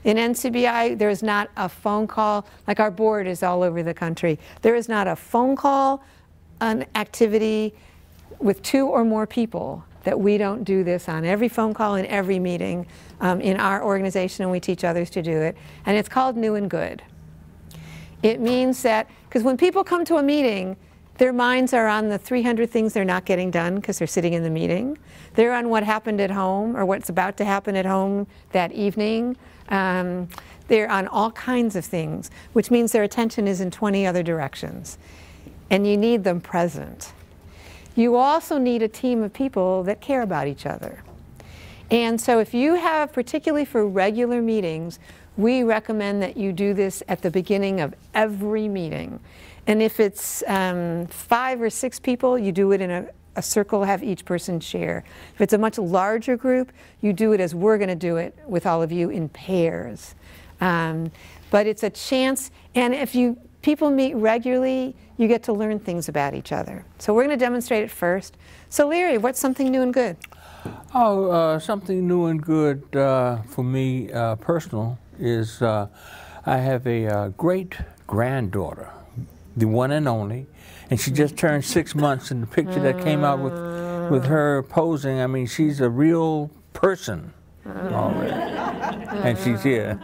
In NCBI, there is not a phone call, like our board is all over the country. There is not a phone call, an activity with 2 or more people that we don't do this on. Every phone call and every meeting in our organization, and we teach others to do it. And it's called New and Good. It means that, because when people come to a meeting, their minds are on the 300 things they're not getting done because they're sitting in the meeting. They're on what happened at home or what's about to happen at home that evening. They're on all kinds of things, which means their attention is in 20 other directions. And you need them present. You also need a team of people that care about each other. And so if you have, particularly for regular meetings, we recommend that you do this at the beginning of every meeting. And if it's 5 or 6 people, you do it in a circle, have each person share. If it's a much larger group, you do it as we're going to do it with all of you in pairs. But it's a chance, and if people meet regularly, you get to learn things about each other. So we're going to demonstrate it first. So Larry, what's something new and good? Oh, something new and good for me personal is I have a great granddaughter, the one and only, and she just turned 6 months, and the picture that came out with her posing, I mean, she's a real person already, and she's here.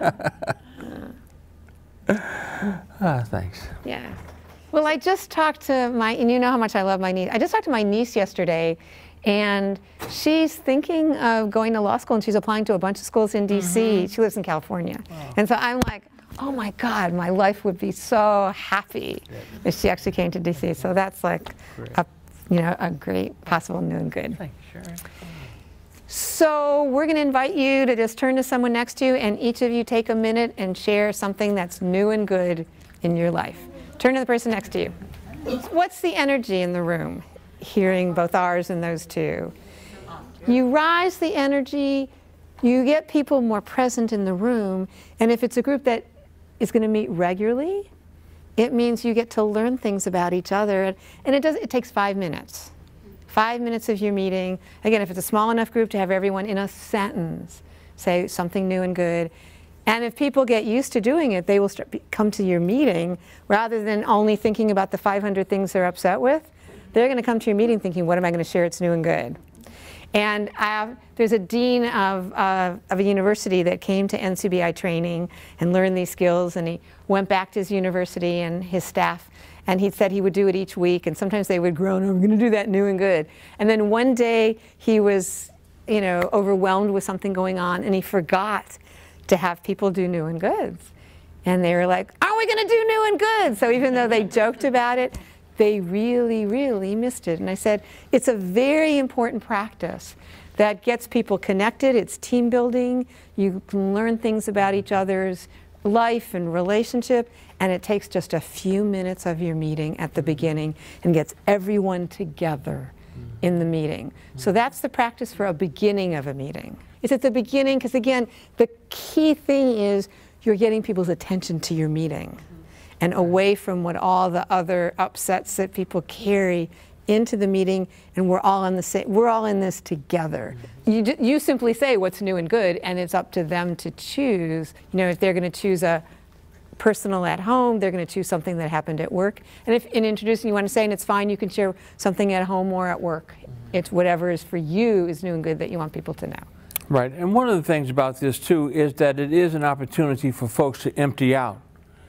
Thanks. Yeah. Well, I just talked to and you know how much I love my niece. I just talked to my niece yesterday, and she's thinking of going to law school, and she's applying to a bunch of schools in D.C. She lives in California. And so I'm like, oh my God, my life would be so happy if she actually came to D.C. So that's like a great possible new and good. Thanks, Cherie. So we're going to invite you to just turn to someone next to you, and each of you take a minute and share something that's new and good in your life. Turn to the person next to you. What's the energy in the room, hearing both ours and those two? You rise the energy you get people more present in the room, and if it's a group that is going to meet regularly, it means you get to learn things about each other, and it takes 5 minutes. 5 minutes of your meeting. Again, if it's a small enough group to have everyone in a sentence say something new and good. And if people get used to doing it, they will come to your meeting rather than only thinking about the 500 things they're upset with. They're going to come to your meeting thinking, what am I going to share that's new and good? And there's a dean of a university that came to NCBI training and learned these skills, and he went back to his university and his staff, and he said he would do it each week, and sometimes they would groan, oh, we're going to do that new and good. And then one day he was, overwhelmed with something going on, and he forgot to have people do new and goods. And they were like, aren't we going to do new and good? So even though they joked about it, they really, really missed it. And I said, it's a very important practice that gets people connected. It's team building. You can learn things about each other's life and relationship, and it takes just a few minutes of your meeting at the beginning and gets everyone together in the meeting. So that's the practice for a beginning of a meeting. It's at the beginning, because again, the key thing is you're getting people's attention to your meeting and away from what all the other upsets that people carry into the meeting, and we're all in this together. You simply say what's new and good, and it's up to them to choose. If they're going to choose a personal at home, they're going to choose something that happened at work. And if in introducing you want to say, and it's fine, you can share something at home or at work. It's whatever is for you is new and good that you want people to know. Right, and one of the things about this too is that it is an opportunity for folks to empty out.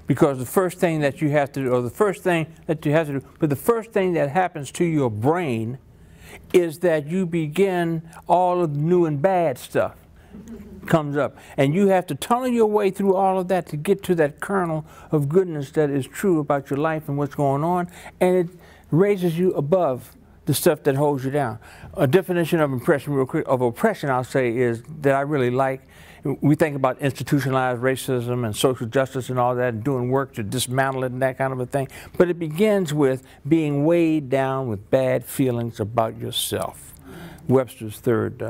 Because the first thing that you have to do, but the first thing that happens to your brain is that you begin all of the new and bad stuff comes up. And you have to tunnel your way through all of that to get to that kernel of goodness that is true about your life and what's going on. And it raises you above the stuff that holds you down. A definition of oppression, real quick, I'll say, is that I really like. We think about institutionalized racism and social justice and all that, and doing work to dismantle it and that kind of a thing. But it begins with being weighed down with bad feelings about yourself. Webster's third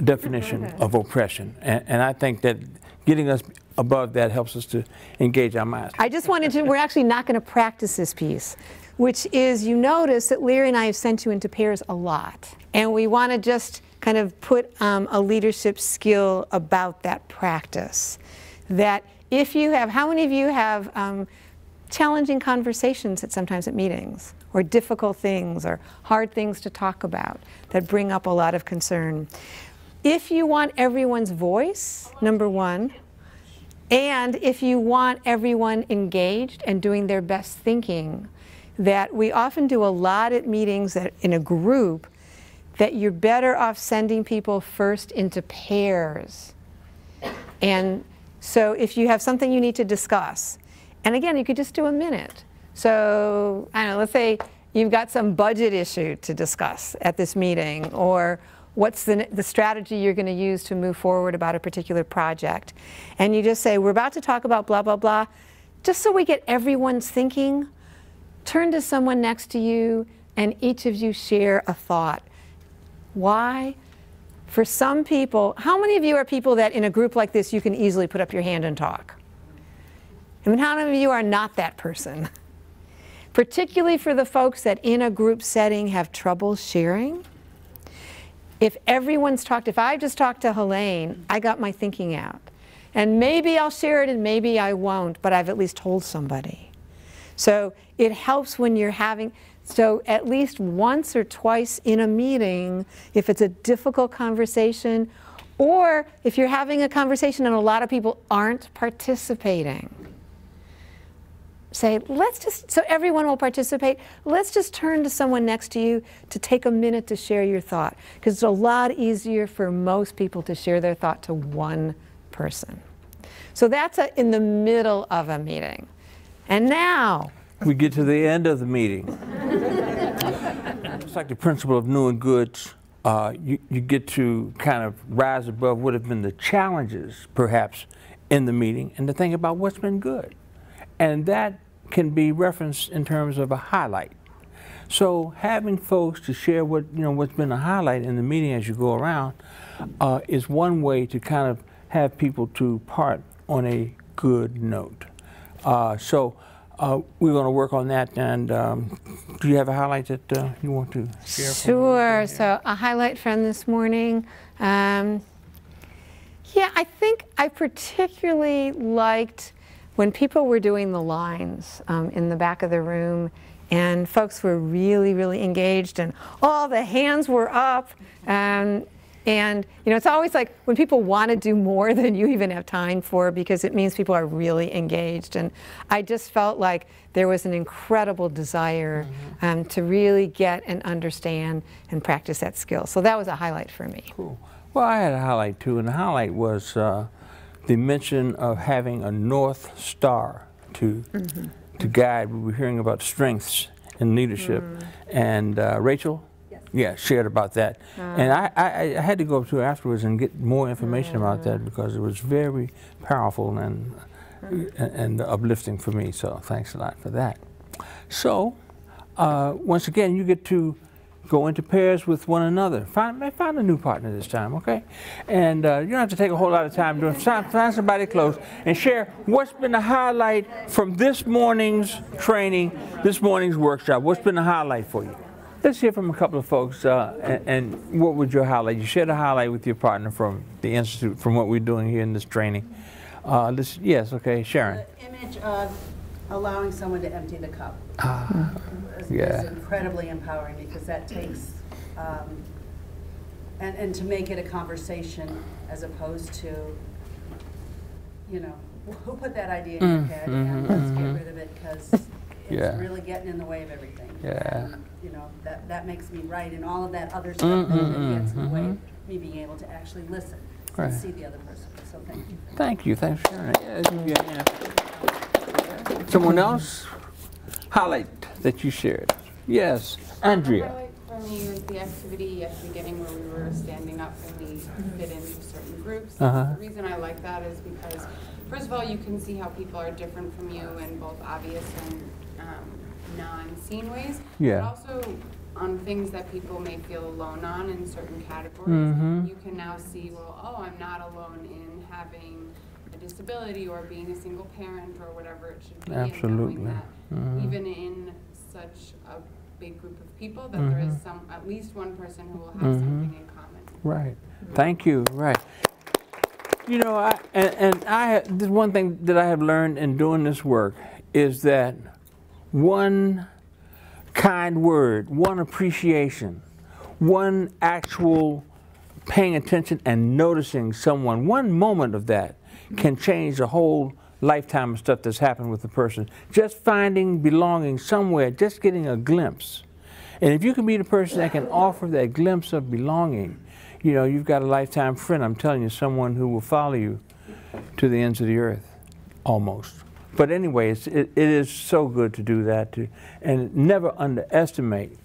definition of oppression. And I think that getting us above that helps us to engage our minds. I just wanted to, we're actually not going to practice this piece, which is, you notice that Larry and I have sent you into pairs a lot. And we want to just kind of put a leadership skill about that practice. That if you have, how many of you have challenging conversations sometimes at meetings, or difficult things, or hard things to talk about that bring up a lot of concern? If you want everyone's voice, number one, and if you want everyone engaged and doing their best thinking, that we often do a lot at meetings that in a group, that you're better off sending people first into pairs. And so if you have something you need to discuss, and again, you could just do a minute. So, I don't know, let's say you've got some budget issue to discuss at this meeting, or what's the strategy you're going to use to move forward about a particular project. And you just say, we're about to talk about blah, blah, blah. Just so we get everyone's thinking, turn to someone next to you, and each of you share a thought. Why? For some people, how many of you are people that in a group like this you can easily put up your hand and talk? I mean, how many of you are not that person? Particularly for the folks that in a group setting have trouble sharing. If everyone's talked, if I just talked to Helene, I got my thinking out. And maybe I'll share it and maybe I won't, but I've at least told somebody. So it helps when you're having, so at least once or twice in a meeting, if it's a difficult conversation, or if you're having a conversation and a lot of people aren't participating, say, let's just, so everyone will participate, let's just turn to someone next to you to take a minute to share your thought. Because it's a lot easier for most people to share their thought to one person. So that's in the middle of a meeting. And now we get to the end of the meeting. It's like the principle of new and goods. You get to kind of rise above what have been the challenges, perhaps, in the meeting, and to think about what's been good. And that can be referenced in terms of a highlight. So having folks to share what, what's been a highlight in the meeting as you go around is one way to kind of have people to part on a good note. So we're going to work on that. And do you have a highlight that you want to share? Sure. So a highlight from this morning. Yeah, I think I particularly liked when people were doing the lines in the back of the room, and folks were really, really engaged, and all the hands were up. And it's always like when people want to do more than you even have time for, because it means people are really engaged. And I just felt like there was an incredible desire to really get and understand and practice that skill. So that was a highlight for me. Cool. Well, I had a highlight too, and the highlight was the mention of having a North Star to guide. We were hearing about strengths in leadership, and Rachel, shared about that. And I had to go up to her afterwards and get more information about that, because it was very powerful and uplifting for me. So thanks a lot for that. So once again, you get to go into pairs with one another. Find a new partner this time, okay? And you don't have to take a whole lot of time doing it. Find somebody close and share what's been the highlight from this morning's training, this morning's workshop. What's been the highlight for you? Let's hear from a couple of folks. And what was your highlight? You shared a highlight with your partner from the Institute, from what we're doing here in this training. Yes, okay, Sharon. The image of allowing someone to empty the cup. Is incredibly empowering, because that takes, and to make it a conversation as opposed to, who put that idea in your head, and let's get rid of it because it's really getting in the way of everything. And, that makes me right, and all of that other stuff that gets in the way of me being able to actually listen and see the other person. So thank you. Thank you. Thanks for sharing. Someone else? Highlight that you shared. Yes, Andrea. The highlight for me was the activity at the beginning where we were standing up and we fit into certain groups. The reason I like that is because, first of all, you can see how people are different from you in both obvious and non-seen ways, but also on things that people may feel alone on in certain categories. You can now see, well, oh, I'm not alone in having a disability or being a single parent or whatever it should be. Absolutely. And knowing that even in such a big group of people, that there is at least one person who will have something in common. Right. Thank you. Right. The one thing that I have learned in doing this work is that one kind word, one appreciation, one actual paying attention and noticing someone, one moment of that can change a whole lifetime of stuff that's happened with the person. Just finding belonging somewhere, just getting a glimpse. And if you can be the person that can offer that glimpse of belonging, you've got a lifetime friend. I'm telling you, someone who will follow you to the ends of the earth, almost. But anyway, it is so good to do that, and never underestimate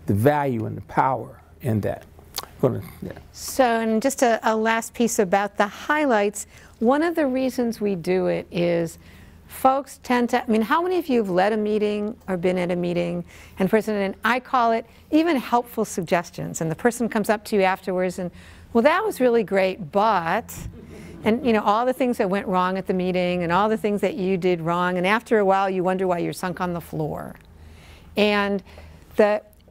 the value and the power in that. So, and just a last piece about the highlights. One of the reasons we do it is folks tend to, how many of you have led a meeting or been at a meeting and I call it even helpful suggestions, and the person comes up to you afterwards and, well, that was really great, but, and all the things that went wrong at the meeting and all the things that you did wrong, and after a while you wonder why you're sunk on the floor. And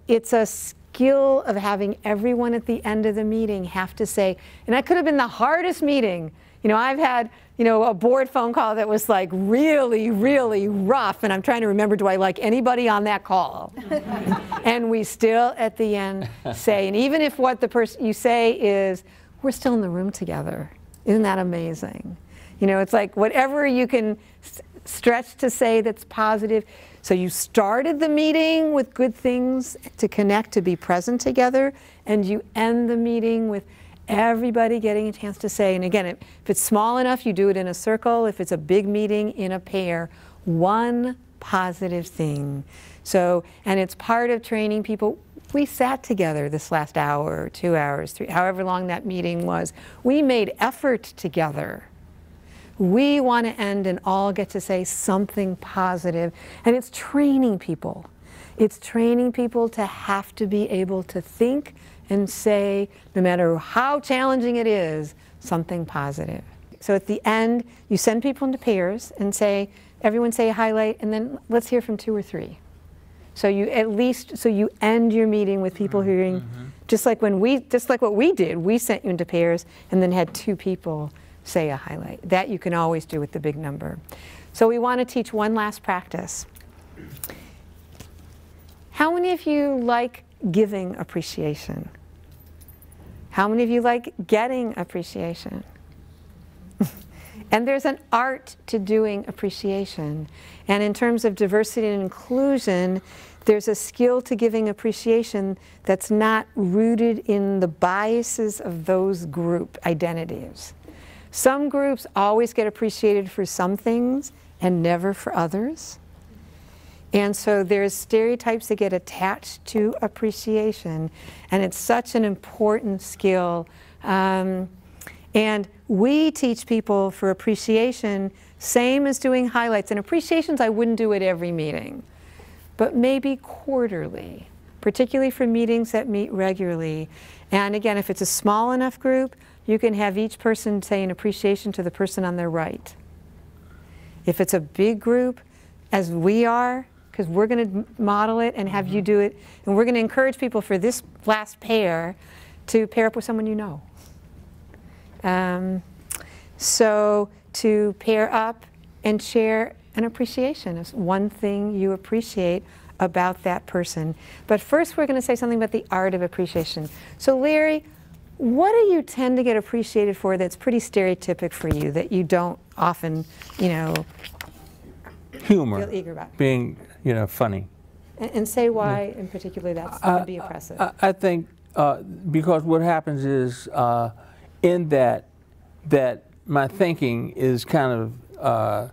it's a skill of having everyone at the end of the meeting have to say, and that could have been the hardest meeting. I've had, a board phone call that was like really, really rough, and I'm trying to remember, do I like anybody on that call? And we still at the end say, and even if what the person you say is, we're still in the room together. Isn't that amazing? It's like whatever you can stretch to say that's positive. So you started the meeting with good things to connect, to be present together, and you end the meeting with everybody getting a chance to say, and again, if it's small enough, you do it in a circle. If it's a big meeting, in a pair, one positive thing. So, and it's part of training people. We sat together this last hour, or 2 hours, 3, however long that meeting was. We made effort together. We want to end and all get to say something positive, and it's training people. It's training people to have to be able to think and say, no matter how challenging it is, something positive. So at the end, you send people into pairs and say, everyone say a highlight, and then let's hear from 2 or 3. So you at least, so you end your meeting with people hearing, just like what we did, we sent you into pairs and then had 2 people say a highlight. That you can always do with the big number. So we want to teach one last practice. How many of you like giving appreciation? How many of you like getting appreciation? And there's an art to doing appreciation. And in terms of diversity and inclusion, there's a skill to giving appreciation that's not rooted in the biases of those group identities. Some groups always get appreciated for some things and never for others. And so there's stereotypes that get attached to appreciation, and it's such an important skill. And we teach people for appreciation, same as doing highlights. And appreciations, I wouldn't do at every meeting, but maybe quarterly, particularly for meetings that meet regularly. And again, if it's a small enough group, you can have each person say an appreciation to the person on their right. If it's a big group, as we are, because we're going to model it and have you do it, and we're going to encourage people for this last pair to pair up with someone you know. So to pair up and share an appreciation of one thing you appreciate about that person. But first we're going to say something about the art of appreciation. So Larry, what do you tend to get appreciated for that's pretty stereotypic for you, that you don't often, you know, humor, feel eager about? Being, you know, funny. And say why in particular that's going to be oppressive. I think because what happens is in that my thinking is kind of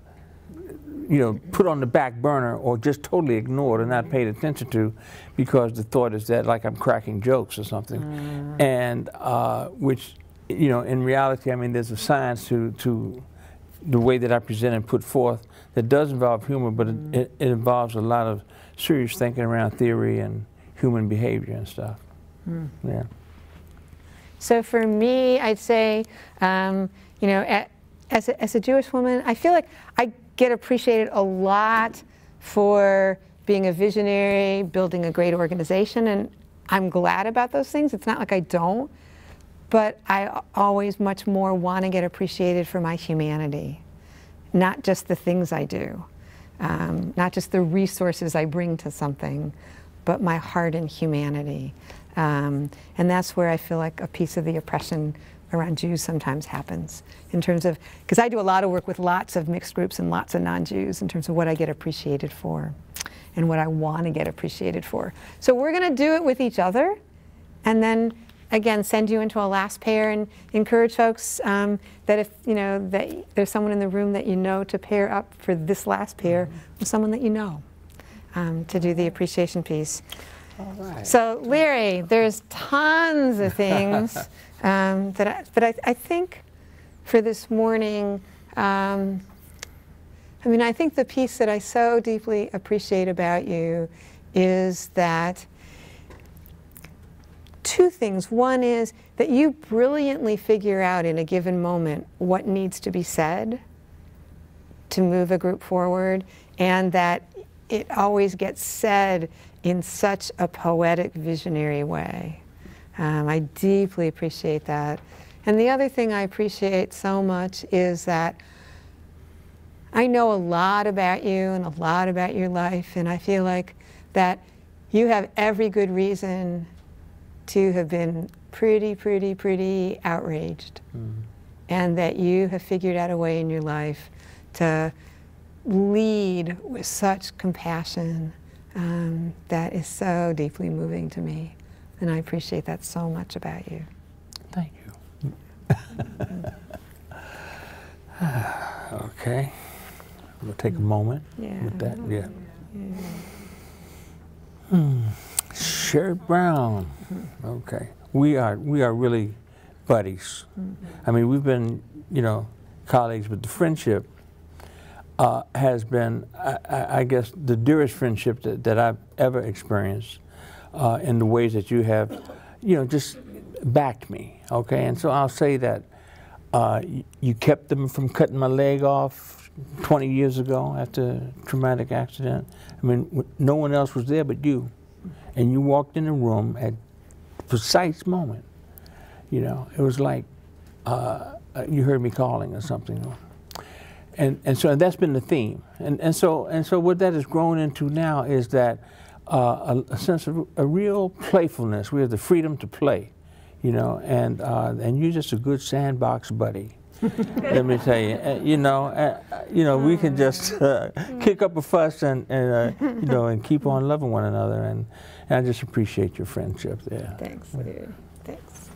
you know, put on the back burner or just totally ignored and not paid attention to, because the thought is that like I'm cracking jokes or something, and which, you know, in reality, I mean, there's a science to the way that I present and put forth that does involve humor, but it involves a lot of serious thinking around theory and human behavior and stuff. Yeah. So for me, I'd say, you know, as a Jewish woman, I feel like I get appreciated a lot for being a visionary, building a great organization, and I'm glad about those things. It's not like I don't, but I always much more want to get appreciated for my humanity, not just the things I do, not just the resources I bring to something, but my heart and humanity. And that's where I feel like a piece of the oppression around Jews sometimes happens, in terms of, because I do a lot of work with lots of mixed groups and lots of non-Jews in terms of what I get appreciated for and what I want to get appreciated for. So we're going to do it with each other, and then again send you into a last pair and encourage folks that if you know that there's someone in the room that you know to pair up for this last pair with someone that you know to do the appreciation piece. All right. So Larry, there's tons of things but I think for this morning, I mean, I think the piece that I so deeply appreciate about you is that two things. One is that you brilliantly figure out in a given moment what needs to be said to move a group forward, and that it always gets said in such a poetic, visionary way. I deeply appreciate that. And the other thing I appreciate so much is that I know a lot about you and a lot about your life, and I feel like that you have every good reason to have been pretty outraged, and that you have figured out a way in your life to lead with such compassion that is so deeply moving to me. And I appreciate that so much about you. Thank you. Okay. We'll take a moment with that. Cherie Brown. Okay. We are really buddies. I mean, we've been, you know, colleagues, but the friendship has been, I guess, the dearest friendship that I've ever experienced in the ways that you have, just backed me, okay? And so I'll say that you kept them from cutting my leg off 20 years ago after a traumatic accident. I mean, no one else was there but you. And you walked in the room at the precise moment. It was like you heard me calling or something. And so that's been the theme. And so what that has grown into now is that a sense of a real playfulness. We have the freedom to play, and you're just a good sandbox buddy. Let me tell you, we can just kick up a fuss and keep on loving one another, and I just appreciate your friendship there. Thanks, dude. Thanks.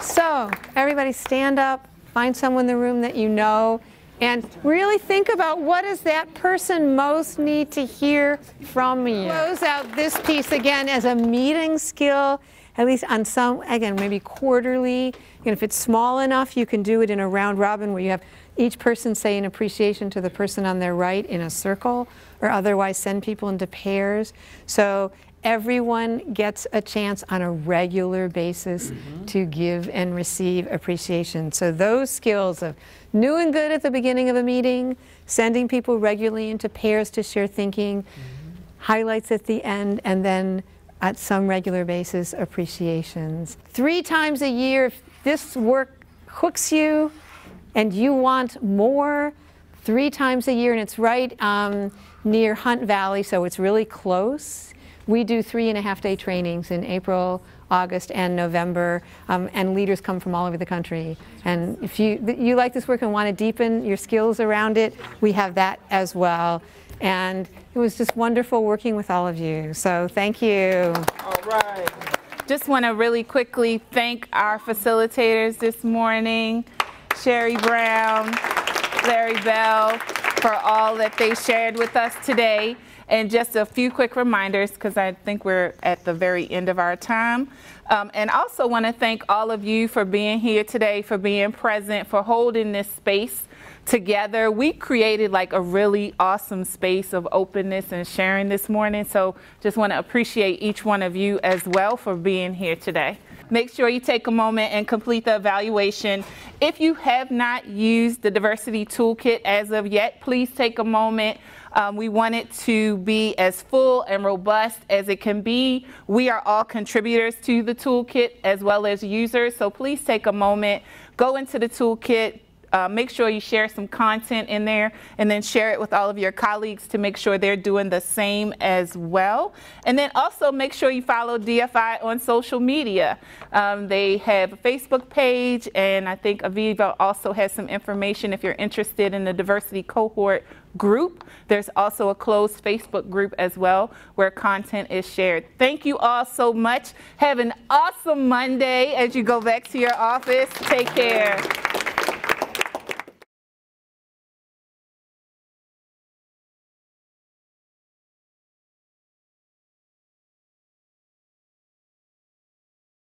So, everybody stand up, find someone in the room that you know, and really think about what does that person most need to hear from you. Close out this piece again as a meeting skill, at least on some, again, maybe quarterly. And if it's small enough, you can do it in a round robin where you have each person say an appreciation to the person on their right in a circle, or otherwise send people into pairs. So everyone gets a chance on a regular basis to give and receive appreciation. So those skills of new and good at the beginning of a meeting, sending people regularly into pairs to share thinking, highlights at the end, and then at some regular basis, appreciations. 3 times a year, if this work hooks you and you want more, 3 times a year, and it's right near Hunt Valley, so it's really close. We do 3.5-day trainings in April, August, and November, and leaders come from all over the country. And if you like this work and want to deepen your skills around it, we have that as well. And it was just wonderful working with all of you. So thank you. All right. Just want to really quickly thank our facilitators this morning, Cherie Brown, Larry Bell, for all that they shared with us today. And just a few quick reminders, because I think we're at the very end of our time. And also want to thank all of you for being here today, for being present, for holding this space together. We created like a really awesome space of openness and sharing this morning. So just want to appreciate each one of you as well for being here today. Make sure you take a moment and complete the evaluation. If you have not used the Diversity Toolkit as of yet, please take a moment. We want it to be as full and robust as it can be. We are all contributors to the toolkit as well as users, so please take a moment, go into the toolkit, make sure you share some content in there, and then share it with all of your colleagues to make sure they're doing the same as well. And then also make sure you follow DFI on social media. They have a Facebook page, and I think Aviva also has some information if you're interested in the diversity cohort group. There's also a closed Facebook group as well where content is shared. Thank you all so much. Have an awesome Monday as you go back to your office. Take care.